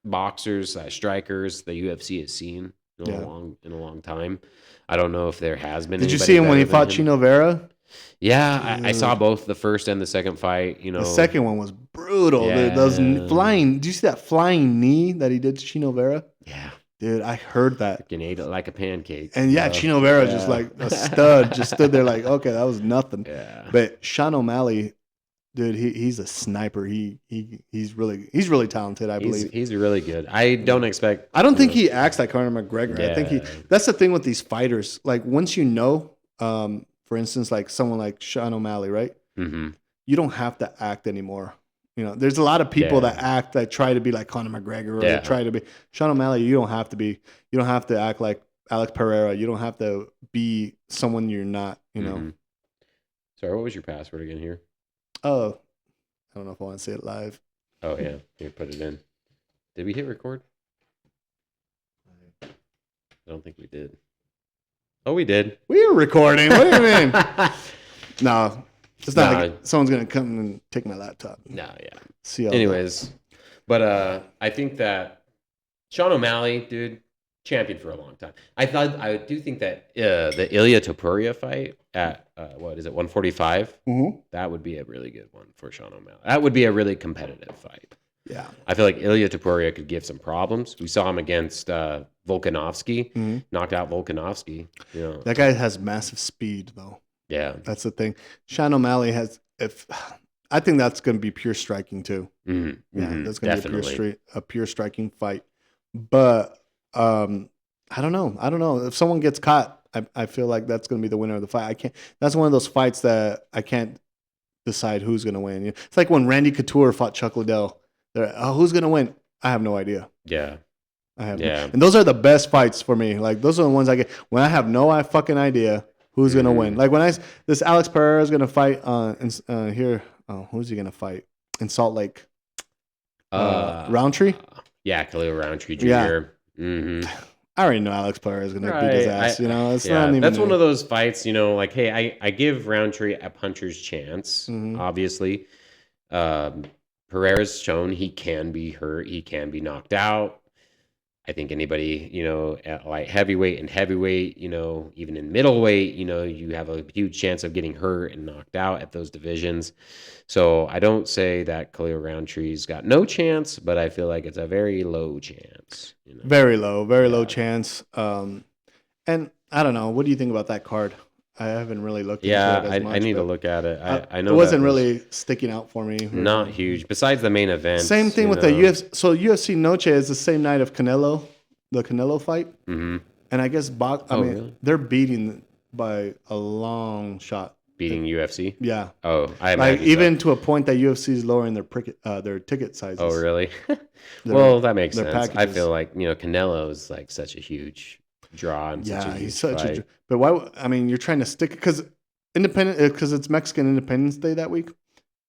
boxers, strikers the UFC has seen in Yeah. a long time. I don't know if there has been. Did you anybody see him when he better than fought him. Chino Vera? Yeah, I saw both the first and the second fight. The second one was brutal. Yeah. Dude. Those flying. Do you see that flying knee that he did to Chino Vera? Yeah, Dude, I heard that. freaking ate it like a pancake. And yeah, Chino Vera just like a stud, just stood there like, okay, that was nothing. Yeah. But Sean O'Malley, dude, he's a sniper. He's really talented, I believe. He's really good. I don't expect. I don't think he acts like Conor McGregor. I think Yeah. that's the thing with these fighters. Like once you know, for instance, like someone like Sean O'Malley, right? Mm-hmm. You don't have to act anymore. There's a lot of people Yeah. that act that try to be like Conor McGregor or Yeah. they try to be Sean O'Malley. You don't have to be. You don't have to act like Alex Pereira. You don't have to be someone you're not. Mhm. Sorry, what was your password again here? Oh, I don't know if I want to say it live. Oh yeah, here, put it in. Did we hit record? I don't think we did. Oh, we did. We were recording. What do you mean? No, it's not Nah. like someone's gonna come and take my laptop. No, yeah. See all Anyways, but I think that Sean O'Malley, dude, champion for a long time. I do think that the Ilya Topuria fight at what is it, 145? that. Mhm. That would be a really good one for Sean O'Malley. That would be a really competitive fight. Yeah. I feel like Ilya Topuria could give some problems. We saw him against Volkanovski, Mhm. knocked out Volkanovski. That guy has massive speed, though. Yeah. That's the thing. Sean O'Malley has. I think that's going to be pure striking too. Mhm, Yeah, mhm, that's going to definitely. be a pure striking fight. But I don't know. I don't know if someone gets caught. I feel like that's going to be the winner of the fight. I can't. That's one of those fights that I can't decide who's going to win. It's like when Randy Couture fought Chuck Liddell. Who's going to win? I have no idea. Yeah. I have. Yeah. And those are the best fights for me. Like those are the ones I get when I have no fucking idea who's going to win. Like when this Alex Pereira is going to fight here. Oh, who's he going to fight in Salt Lake? Roundtree. Yeah, Khalil Roundtree Jr. Yeah. hmm I already know Alex Pereira is going to beat his ass. It's Yeah, not even. that's one of those fights, like, hey, I give Roundtree a puncher's chance, Mhm. obviously. Pereira's shown he can be hurt, he can be knocked out. I think anybody, at light heavyweight and heavyweight, even in middleweight, you have a huge chance of getting hurt and knocked out at those divisions. So I don't say that Khalil Roundtree's got no chance, but I feel like it's a very low chance. Very low Yeah. chance. And I don't know. What do you think about that card? I haven't really looked into Yeah, it as much. I need to But look at it. I it know that wasn't was really sticking out for me. not huge. Besides the main Same events, thing you with the know. UFC. So UFC Noche is the same night of the Canelo fight, Mm-hmm. and I guess I Oh, mean, really? they're beating by a long shot. Beating UFC? Yeah, Oh, I like imagine so. even to a point that UFC is lowering their ticket sizes. Oh, really? Their, Well, that makes their sense. I packages. feel like, Canelo is like such a huge draw and such a Yeah, he's huge such fight. a. But why? I mean, you're trying to stick because it's Mexican Independence Day that week,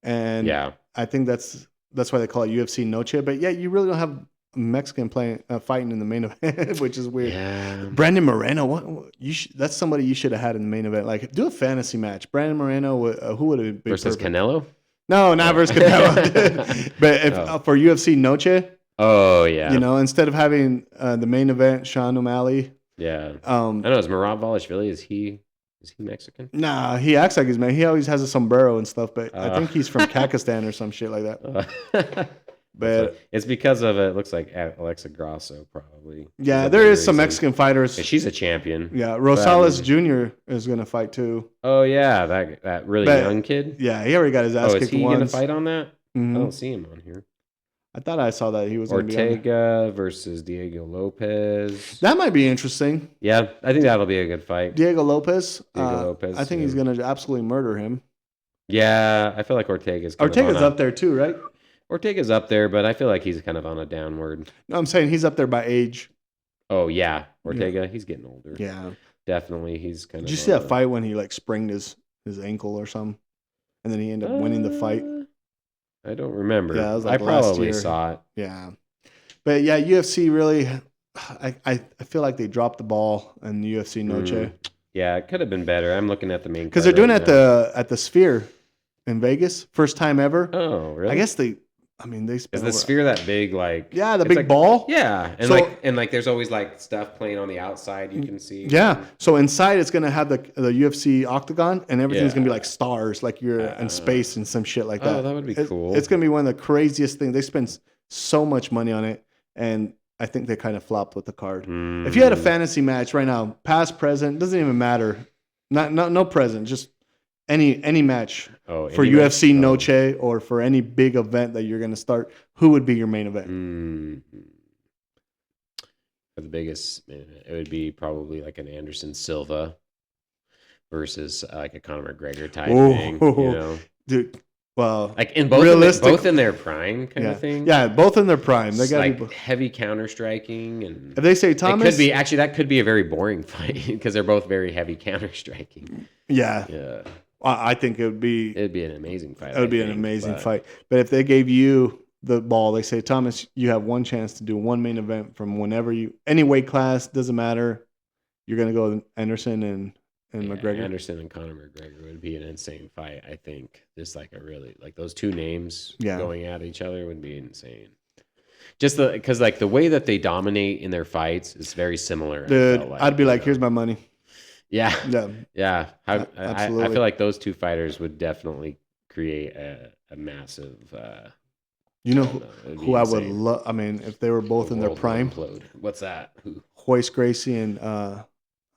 and Yeah. I think that's why they call it UFC Noche. But yeah, you really don't have a Mexican playing fighting in the main event, which is weird. Yeah. Brandon Moreno, that's somebody you should have had in the main event. Like, do a fantasy match. Brandon Moreno, who would have been Versus perfect? Canelo? No, not versus Canelo. But if Oh. for UFC Noche, Oh, yeah. instead of having the main event, Sean O'Malley. Yeah. I know. Is Merab Valashvili, is he Mexican? Nah, he acts like he's man. He always has a sombrero and stuff, but I think he's from Pakistan or some shit like that. But it's because of it looks like Alexa Grasso probably. yeah, Is there the is some reason. Mexican fighters. And she's a champion. Yeah, Rosales Jr. is gonna fight too. Oh yeah, that really young kid. Yeah, he already got his ass kicked once. Is he gonna fight on that? Mm-hmm. I don't see him on here. I thought I saw that he was gonna be on Ortega versus Diego Lopez. That might be interesting. Yeah, I think that'll be a good fight. Diego Lopez. Lopez. I think he's gonna absolutely murder him. Yeah, I feel like Ortega's up there too, right? Ortega's up there, but I feel like he's kind of on a downward. No, I'm saying he's up there by age. Oh yeah, Ortega, he's getting older. Yeah, definitely. He's kind of. Did you see that fight when he like sprained his ankle or something, and then he ended up winning the fight? I don't remember. Yeah, it was I like last probably year. saw it. Yeah, but yeah, UFC really. I feel like they dropped the ball in the UFC Noche. Yeah, it could have been better. I'm looking at the main because they're doing it at the Sphere in Vegas, first time ever. Oh, really? I guess they spent is the Sphere that big? Like the big ball. Yeah, and there's always like stuff playing on the outside you can see. Yeah, so inside it's gonna have the UFC octagon and everything's gonna be like stars, like you're in space and some shit like that. Oh, that would be cool. It's gonna be one of the craziest things. They spend so much money on it, and I think they kind of flopped with the card. If you had a fantasy match right now, past, present, doesn't even matter. No present, just any match for UFC Noche or for any big event that you're going to start, who would be your main event? For the biggest, it would be probably like an Anderson Silva versus like a Conor McGregor type thing. Dude. Well, like both in their prime kind of thing. Yeah, both in their prime. They got like heavy counter striking, and if they say Thomas, that could be a very boring fight because they're both very heavy counter striking. Yeah. I think it'd be an amazing fight. It would be an amazing fight. But if they gave you the ball, they say, Thomas, you have one chance to do one main event from whenever any weight class, doesn't matter. You're gonna go with Anderson and McGregor. Anderson and Conor McGregor would be an insane fight. I think just like those two names going at each other would be insane. Just because like the way that they dominate in their fights is very similar. Dude, I'd be like, here's my money. Yeah. I Absolutely. feel like those two fighters would definitely create a massive. Who I would love? I mean, if they were both in their prime. Implode. What's that? Royce Gracie and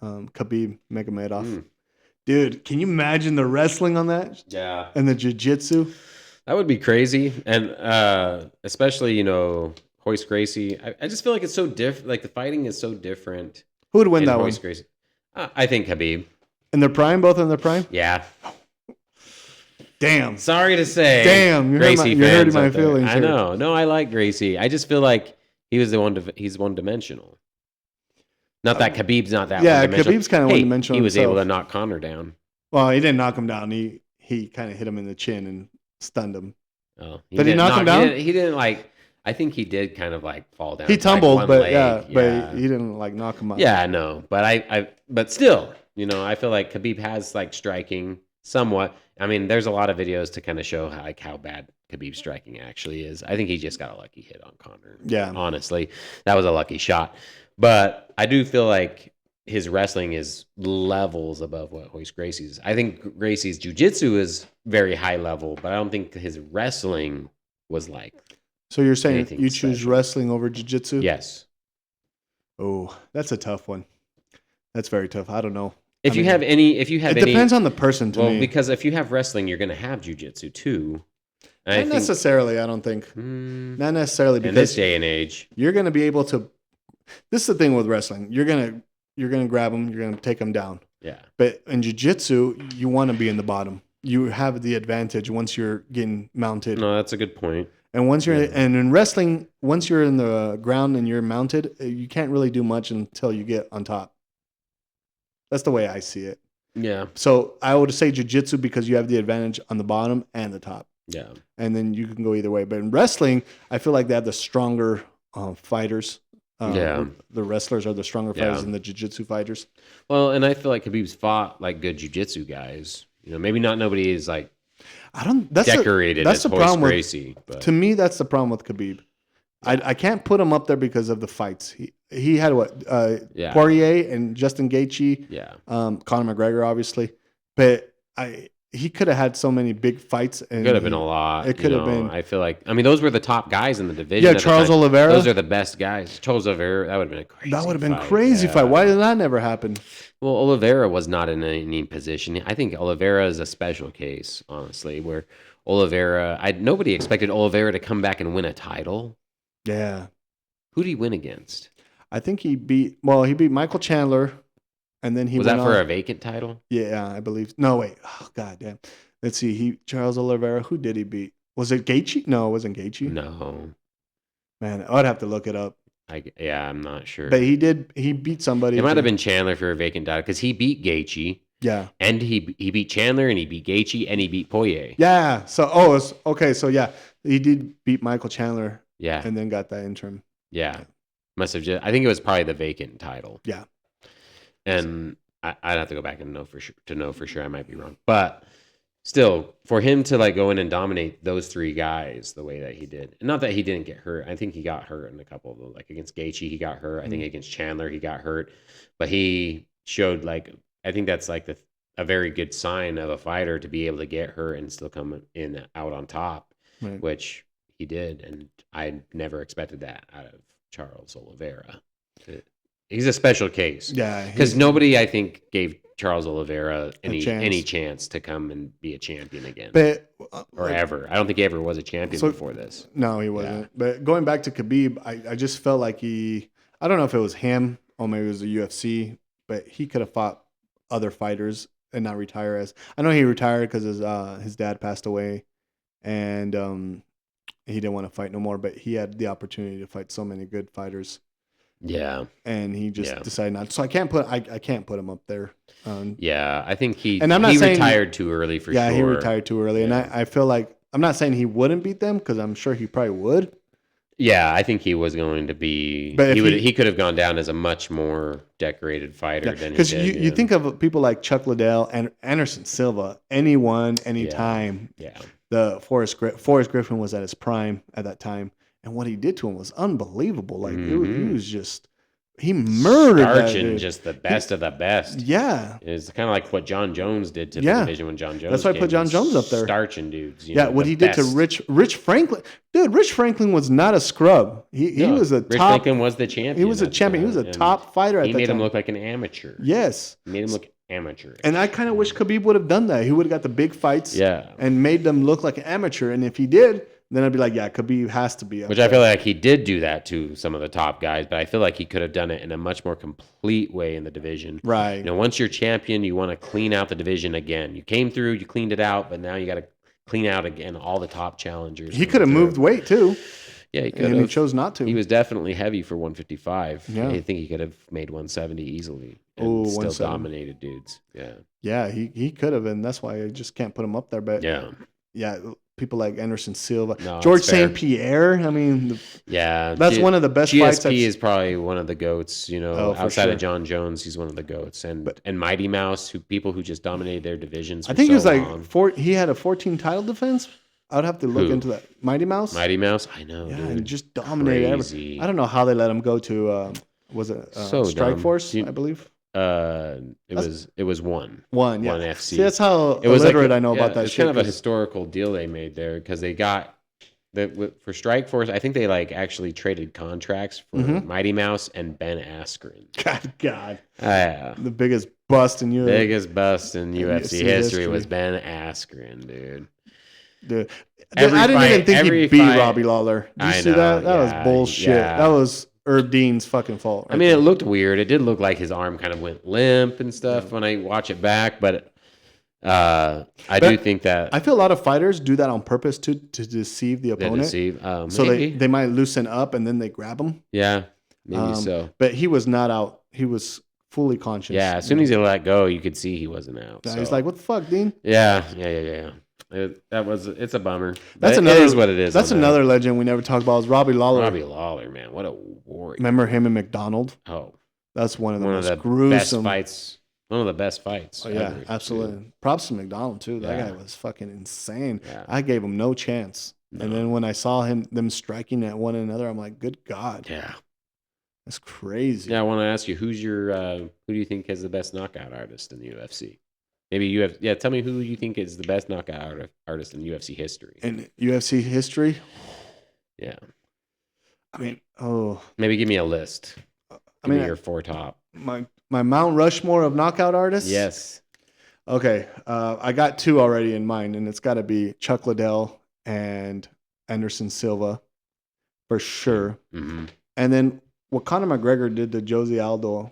Khabib Nurmagomedov. Dude, can you imagine the wrestling on that? Yeah. And the jiu-jitsu? That would be crazy. And especially, Royce Gracie. I just feel like it's so different. Like the fighting is so different. Who would win that Royce one? Gracie. I think Khabib. In their prime? Both in their prime? Yeah. Damn. Sorry to say. Damn. You're hurting my feelings. I know. No, I like Gracie. I just feel like he's one-dimensional. Not that Khabib's not that one-dimensional. Yeah, Khabib's kind of one-dimensional he was himself. able to knock Conor down. Well, he didn't knock him down. He kind of hit him in the chin and stunned him. Oh, did he knock him down? He didn't I think he did kind of fall down. He tumbled, but leg. but he didn't knock him out. Yeah, no, but still, I feel like Khabib has striking somewhat. I mean, there's a lot of videos to kind of show how bad Khabib's striking actually is. I think he just got a lucky hit on Conor. Yeah, honestly, that was a lucky shot. But I do feel like his wrestling is levels above what Royce Gracie's. I think Gracie's jiu-jitsu is very high level, but I don't think his wrestling was like. So you're saying you choose wrestling over jiu-jitsu? Yes. Oh, that's a tough one. That's very tough. I don't know. If you have any, it depends on the person to me. Because if you have wrestling, you're going to have jujitsu too. Not necessarily, I don't think. Not necessarily, because in this day and age, you're going to be able to. This is the thing with wrestling. You're gonna grab them. You're gonna take them down. Yeah. But in jiu-jitsu, you want to be in the bottom. You have the advantage once you're getting mounted. No, that's a good point. And once you're and in wrestling, once you're in the ground and you're mounted, you can't really do much until you get on top. That's the way I see it. Yeah. So I would say jiu-jitsu because you have the advantage on the bottom and the top. Yeah. And then you can go either way. But in wrestling, I feel like they have the stronger fighters. The wrestlers are the stronger fighters than the jiu-jitsu fighters. Well, and I feel like Khabib's fought like good jiu-jitsu guys. You know, maybe not nobody is like decorated as Hoist Gracie. To me, that's the problem with Khabib. I can't put him up there because of the fights. He had what? Poirier and Justin Gaethje. Yeah. Conor McGregor, obviously. But he could have had so many big fights. And could have been a lot. It could have been. I feel like, those were the top guys in the division. Yeah, Charles Oliveira. Those are the best guys. Charles Oliveira, that would have been a crazy fight. That would have been a crazy fight. Why did that never happen? Well, Oliveira was not in any position. I think Oliveira is a special case, honestly, where Oliveira, nobody expected Oliveira to come back and win a title. Yeah. Who did he win against? I think he beat Michael Chandler. And then he was that for a vacant title? Yeah, I believe. No, wait. Oh, God damn. Let's see. Charles Oliveira. Who did he beat? Was it Gaethje? No, it wasn't Gaethje. No. Man, I'd have to look it up. I'm not sure. But he beat somebody. It might have been Chandler for a vacant title because he beat Gaethje. Yeah. And he beat Chandler and he beat Gaethje and he beat Poirier. Yeah. So okay. So yeah, he did beat Michael Chandler. Yeah. And then got that interim. Yeah. Must have I think it was probably the vacant title. Yeah. And I'd have to go back and know for sure. I might be wrong, but still, for him to like go in and dominate those three guys the way that he did, and not that he didn't get hurt. I think he got hurt in a couple of them. Like against Gaethje, he got hurt. I think against Chandler, he got hurt. But he showed I think that's like a very good sign of a fighter to be able to get hurt and still come in out on top, which he did. And I never expected that out of Charles Oliveira. He's a special case. Yeah. Because nobody, I think, gave Charles Oliveira any chance to come and be a champion again. But, ever. I don't think he ever was a champion before this. No, he wasn't. Yeah. But going back to Khabib, I just felt like I don't know if it was him or maybe it was the UFC, but he could have fought other fighters and not retire as. I know he retired because his dad passed away and he didn't want to fight no more, but he had the opportunity to fight so many good fighters. Yeah, and he just decided not. So I can't put him up there. I think he retired too early for sure. Yeah, he retired too early, and I feel like I'm not saying he wouldn't beat them because I'm sure he probably would. Yeah, I think he was going to be. But he could have gone down as a much more decorated fighter than he did. Because you think of people like Chuck Liddell and Anderson Silva, anyone, anytime. Yeah. The Forrest Griffin was at his prime at that time. And what he did to him was unbelievable. Like he was just, he murdered that dude. Just the best of the best. Yeah, it's kind of like what John Jones did to the division when John Jones. That's why I put John Jones up there. Starching dudes. What he did to Rich Franklin, dude. Rich Franklin was not a scrub. He was a top. Rich Franklin was the champion. He was a champion. He was a top fighter at that time. He made him look like an amateur. Yes, he made him look amateur. And I kind of wish Khabib would have done that. He would have got the big fights. And made them look like an amateur. And if he did, then I'd be like, yeah, Khabib has to be up there. I feel like he did do that to some of the top guys, but I feel like he could have done it in a much more complete way in the division. Right. Once you're champion, you want to clean out the division again. You came through, you cleaned it out, but now you got to clean out again all the top challengers. He could have moved weight too. Yeah, he could have. And he chose not to. He was definitely heavy for 155. Yeah. I think he could have made 170 easily and still dominated dudes. Yeah. Yeah, he could have, and that's why I just can't put him up there. But yeah, people like Anderson Silva, George St. Pierre. I mean, that's one of the best fights. GSP is probably one of the goats. Outside of John Jones, he's one of the goats. And Mighty Mouse, people who just dominated their divisions. I think he was like he had a 14 title defense. I'd have to look into that. Mighty Mouse. I know. Yeah, dude. and just dominated everything. I don't know how they let him go to. Was it Strikeforce? I believe. It was one FC. See, that's how illiterate I know about that. It's kind of a historical deal they made there because they got for Strike Force, I think they like actually traded contracts for Mighty Mouse and Ben Askren. God. Yeah. The biggest bust in Biggest bust in UFC history was Ben Askren, dude. I didn't even think he beat fight, Robbie Lawler. Did you see that? That was bullshit. Yeah. That was Herb Dean's fucking fault. I mean, it looked weird. It did look like his arm kind of went limp and stuff when I watch it back, but I do think that I feel a lot of fighters do that on purpose to deceive the opponent. So they might loosen up and then they grab him. Yeah, maybe so. But he was not out. He was fully conscious. Yeah, as soon as he let go, you could see he wasn't out. So. He's like, "What the fuck, Dean?" Yeah. It's a bummer. It is what it is. That's another legend we never talked about is Robbie Lawler. Robbie Lawler, man, what a warrior! Remember him and McDonald? Oh, that's one of the most gruesome best fights. One of the best fights. Oh, yeah, ever, absolutely. Dude. Props to McDonald too. That guy was fucking insane. Yeah. I gave him no chance. No. And then when I saw them striking at one another, I'm like, good God. Yeah. That's crazy. Yeah, I want to ask you, who do you think is the best knockout artist in the UFC? Maybe tell me who you think is the best knockout artist in UFC history. In UFC history? Yeah. I mean, maybe give me a list. Give me your 4 top. My Mount Rushmore of knockout artists? Yes. Okay. I got 2 already in mind, and it's got to be Chuck Liddell and Anderson Silva for sure. Mm-hmm. And then what Conor McGregor did to Jose Aldo,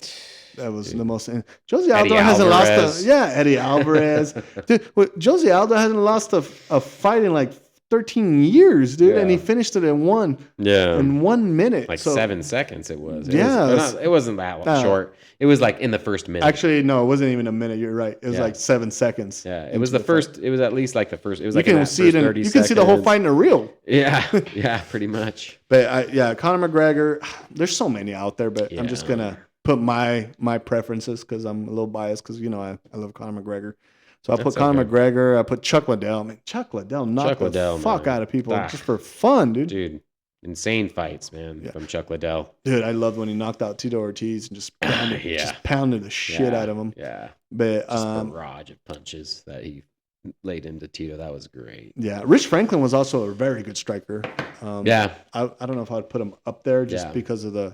that was the most. Jose Aldo hasn't lost Eddie Alvarez. Dude, Jose Aldo hasn't lost a fight in like 13 years, dude, and he finished it in 1 minute. Like 7 seconds it was. It wasn't that short. It was like in the first minute. Actually, no, it wasn't even a minute. You're right. It was like 7 seconds. Yeah, it was the first. Fight. It was at least like the first. It was you like can see it in 30 seconds. You can see the whole fight in a reel. Yeah, yeah, pretty much. But Conor McGregor. There's so many out there, but I'm just gonna put my preferences because I'm a little biased because I love Conor McGregor. So I put Conor McGregor. I put Chuck Liddell. Man, Chuck Liddell knocked the fuck out of people just for fun, dude. Dude, insane fights, man, from Chuck Liddell. Dude, I loved when he knocked out Tito Ortiz and just pounded the shit out of him. Yeah, but just a barrage of punches that he laid into Tito. That was great. Yeah, Rich Franklin was also a very good striker. I don't know if I'd put him up there just because of the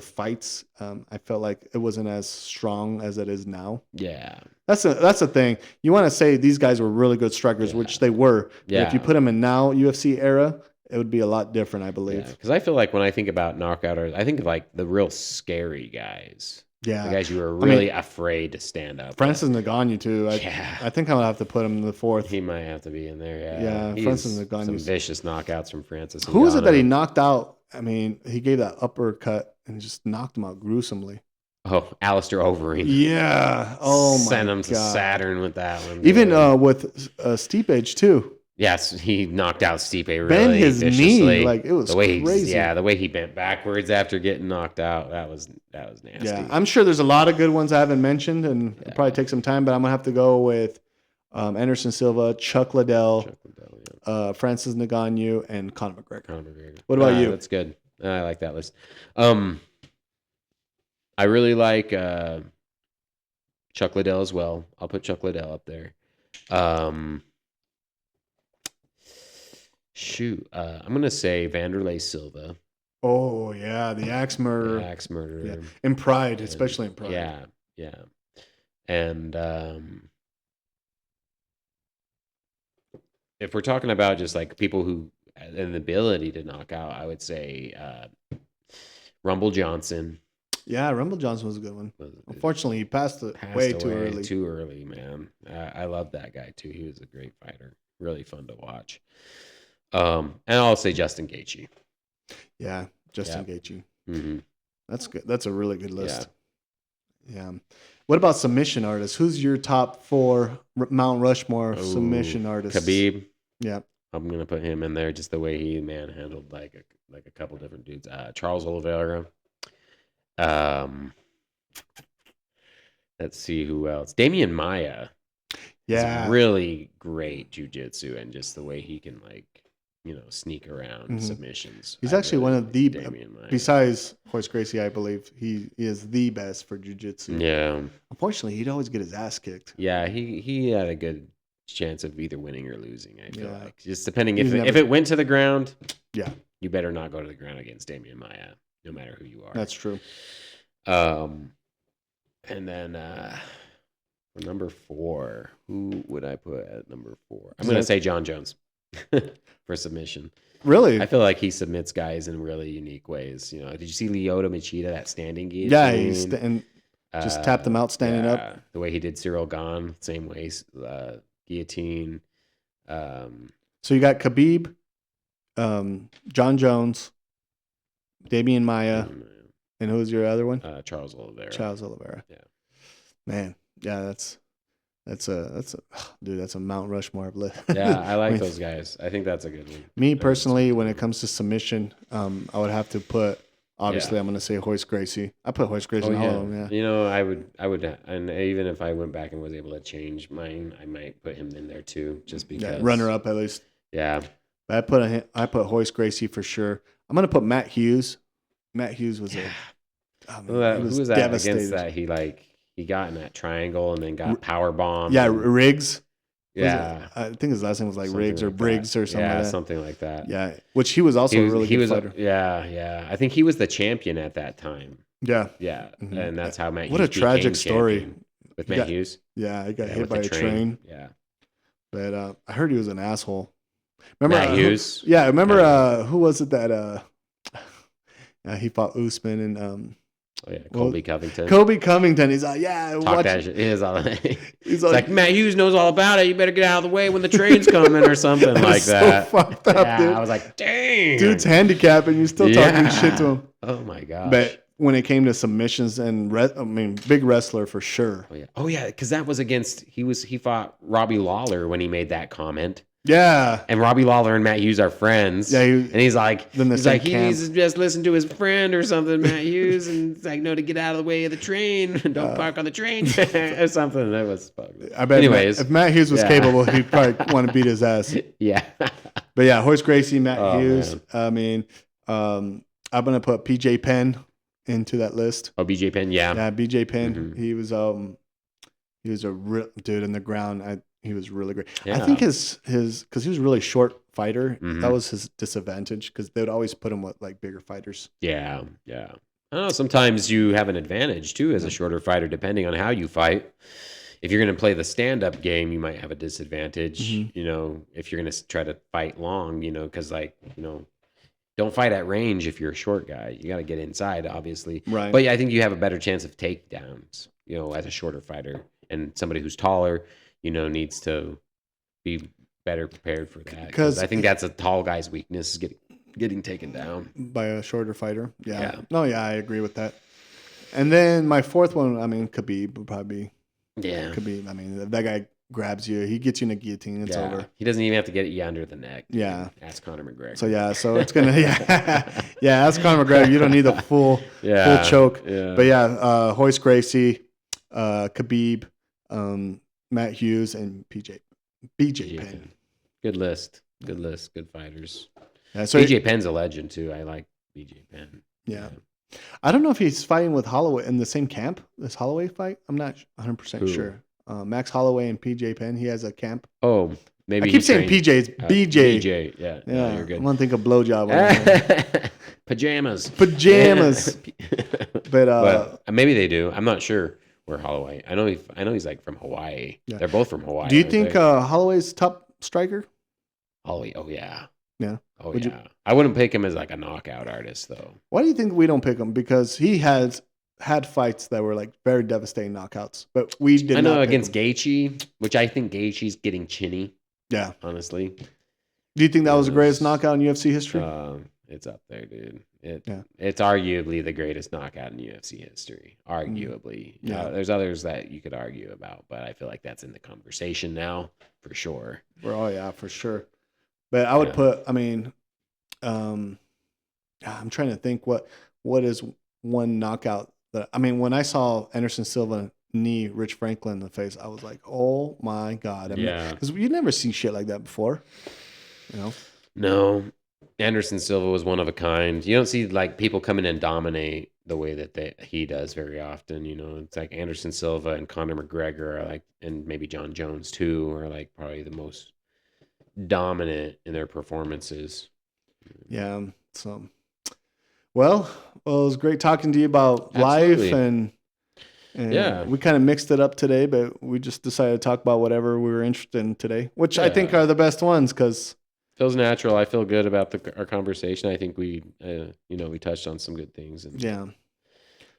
fights. I felt like it wasn't as strong as it is now. Yeah. That's the thing. You want to say these guys were really good strikers, which they were. Yeah. But if you put them in now UFC era, it would be a lot different, I believe. Because I feel like when I think about knockouters, I think of like the real scary guys. Yeah. The guys you were really afraid to stand up. Francis Ngannou too. I think I would have to put him in the 4th. He might have to be in there. Yeah. Francis Ngannou. Some vicious knockouts from Francis Ngannou. Who was it that he knocked out? I mean, he gave that uppercut and just knocked him out gruesomely. Oh, Alistair Overeem. Yeah. Oh my God. Sent him to Saturn with that one. Even with Stipe too. Yes, he knocked out Stipe really bent his viciously. Knee, like it was crazy. The way he bent backwards after getting knocked out, that was nasty. Yeah, I'm sure there's a lot of good ones I haven't mentioned, and it'll probably take some time, but I'm gonna have to go with Anderson Silva, Chuck Liddell, Francis Ngannou, and Conor McGregor. What about you? That's good. I like that list. I really like Chuck Liddell as well. I'll put Chuck Liddell up there. I'm gonna say Vanderlei Silva. Oh yeah, the axe murderer. Yeah. In Pride, especially in Pride. Yeah. And if we're talking about just like people who have an ability to knock out, I would say Rumble Johnson. Yeah, Rumble Johnson was a good one. Unfortunately, he passed away too early. Too early, man. I love that guy too. He was a great fighter. Really fun to watch. And I'll say Justin Gaethje. Yeah, Justin Gaethje. Mm-hmm. That's good. That's a really good list. Yeah. What about submission artists? Who's your top 4 Mount Rushmore submission artists? Khabib. Yeah. I'm gonna put him in there just the way he manhandled like a couple different dudes. Charles Oliveira. Let's see who else. Damian Maia. Yeah. Really great jiu-jitsu and just the way he can sneak around submissions. He's actually one of the besides Royce Gracie, I believe he is the best for jiu-jitsu. Yeah. Unfortunately, he'd always get his ass kicked. Yeah, he had a good chance of either winning or losing. I feel Yeah. like just depending He's if it went to the ground, Yeah, you better not go to the ground against Damian Maya, no matter who you are. that's true. And then for number 4, who would I put at number 4? I'm going to say John Jones for submission. Really? I feel like he submits guys in really unique ways. You know, did you see Lyoto Machida, that standing guillotine? Yeah, he's just tapped him out standing up. The way he did Cyril Gahn, same way, guillotine. So you got Khabib, John Jones, Damian Maya, and who's your other one? Charles Oliveira. Charles Oliveira. Yeah. Man, yeah, that's a Mount Rushmore of list. Yeah, I like those guys. I think that's a good one. Me personally, when it comes to submission, I would have to put. Obviously, I'm going to say Royce Gracie. I put Royce Gracie in all of them. Yeah. You know, I would, and even if I went back and was able to change mine, I might put him in there too, just because. Runner up at least. Yeah. But I put Royce Gracie for sure. I'm going to put Matt Hughes. Matt Hughes was who was that against that? He got in that triangle and then got power bombed. Yeah, Riggs. Yeah, I think his last name was like Riggs or Briggs or something. Yeah, like that. something like that. Yeah, which he was also a really good fighter. Yeah. I think he was the champion at that time. Yeah, mm-hmm. And that's how Matt. What Hughes a tragic story with Matt Hughes. Yeah, he got hit by a train. Yeah, but I heard he was an asshole. Remember Matt Hughes? Remember who was it that he fought Usman and Colby Covington. Colby Covington. He's like, watch that shit. He's like, Matt Hughes knows all about it. You better get out of the way when the train's coming or something like that. So fucked up, dude. I was like, dang. Dude's handicapped and you're still talking shit to him. Oh my gosh. But when it came to submissions and big wrestler for sure. Oh yeah, because that was against he fought Robbie Lawler when he made that comment. Yeah. And Robbie Lawler and Matt Hughes are friends. Yeah. And he's like, he needs to just listen to his friend or something, Matt Hughes, and it's like, no, to get out of the way of the train. Don't park on the train or something. That was fucked. I bet if Matt Hughes was capable, he'd probably want to beat his ass. Yeah. But yeah, Royce Gracie, Matt Hughes. Man. I mean, I'm going to put PJ Penn into that list. Oh, BJ Penn, yeah. Yeah, BJ Penn. Mm-hmm. He was a real dude in the ground. He was really great. Yeah. I think his because he was a really short fighter. Mm-hmm. That was his disadvantage because they would always put him with like bigger fighters. Yeah. I don't know. Sometimes you have an advantage too as a shorter fighter, depending on how you fight. If you're going to play the stand-up game, you might have a disadvantage. Mm-hmm. You know, if you're going to try to fight long, you know, because don't fight at range if you're a short guy. You got to get inside, obviously. Right. But yeah, I think you have a better chance of takedowns. You know, as a shorter fighter and somebody who's taller. You know, needs to be better prepared for that. Because I think that's a tall guy's weakness is getting taken down by a shorter fighter. Yeah. No, yeah, I agree with that. And then my fourth one, I mean, Khabib would probably be. Yeah. Khabib. I mean, if that guy grabs you, he gets you in a guillaotine. It's over. He doesn't even have to get you under the neck. Yeah. Ask Conor McGregor. So it's gonna. Yeah. Ask Conor McGregor. You don't need the full choke. Yeah. But Royce Gracie, Khabib. Matt Hughes and BJ Penn. Good list. Good fighters. Yeah, so BJ Penn's a legend too. I like BJ Penn. Yeah. I don't know if he's fighting with Holloway in the same camp. This Holloway fight, I'm not 100% sure. Max Holloway and PJ Penn. He has a camp. Oh, maybe I keep saying PJ. It's BJ. BJ. Yeah. No, you're good. I'm gonna think of blowjob. Pajamas. But maybe they do. I'm not sure. Where Holloway? I know he's like from Hawaii. Yeah. They're both from Hawaii. Do you think Holloway's top striker? Holloway. Oh yeah. Yeah. Oh yeah. I wouldn't pick him as like a knockout artist though. Why do you think we don't pick him? Because he has had fights that were like very devastating knockouts, but we did. I know against Gaethje, which I think Gaethje's getting chinny. Yeah. Honestly. Do you think that was the greatest knockout in UFC history? It's up there, dude. It's arguably the greatest knockout in UFC history. Arguably. Yeah. There's others that you could argue about, but I feel like that's in the conversation now for sure. Oh yeah, for sure. But I would put. I mean, I'm trying to think what is one knockout that. I mean, when I saw Anderson Silva knee Rich Franklin in the face, I was like, oh my god. Because you never seen shit like that before. You know. No. Anderson Silva was one of a kind. You don't see like people come in and dominate the way that he does very often. It's like Anderson Silva and Conor McGregor are like, and maybe John Jones too, are like probably the most dominant in their performances. Yeah. So, well, it was great talking to you about Absolutely. life and Yeah. we kind of mixed it up today, but we just decided to talk about whatever we were interested in today, which I think Yeah. are the best ones because Feels natural. I feel good about our conversation. I think we touched on some good things, and yeah.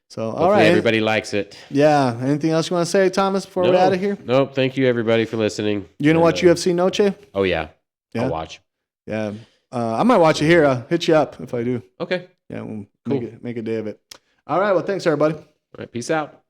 So, all hopefully right. everybody likes it. Yeah. Anything else you want to say, Thomas, before we're out of here? Nope. Thank you everybody for listening. You gonna watch UFC Noche? Oh yeah. Yeah. I'll watch. Yeah. I might watch it here. I'll hit you up if I do. Okay. Yeah. We'll Cool. make a day of it. All right. Well, thanks, everybody. All right. Peace out.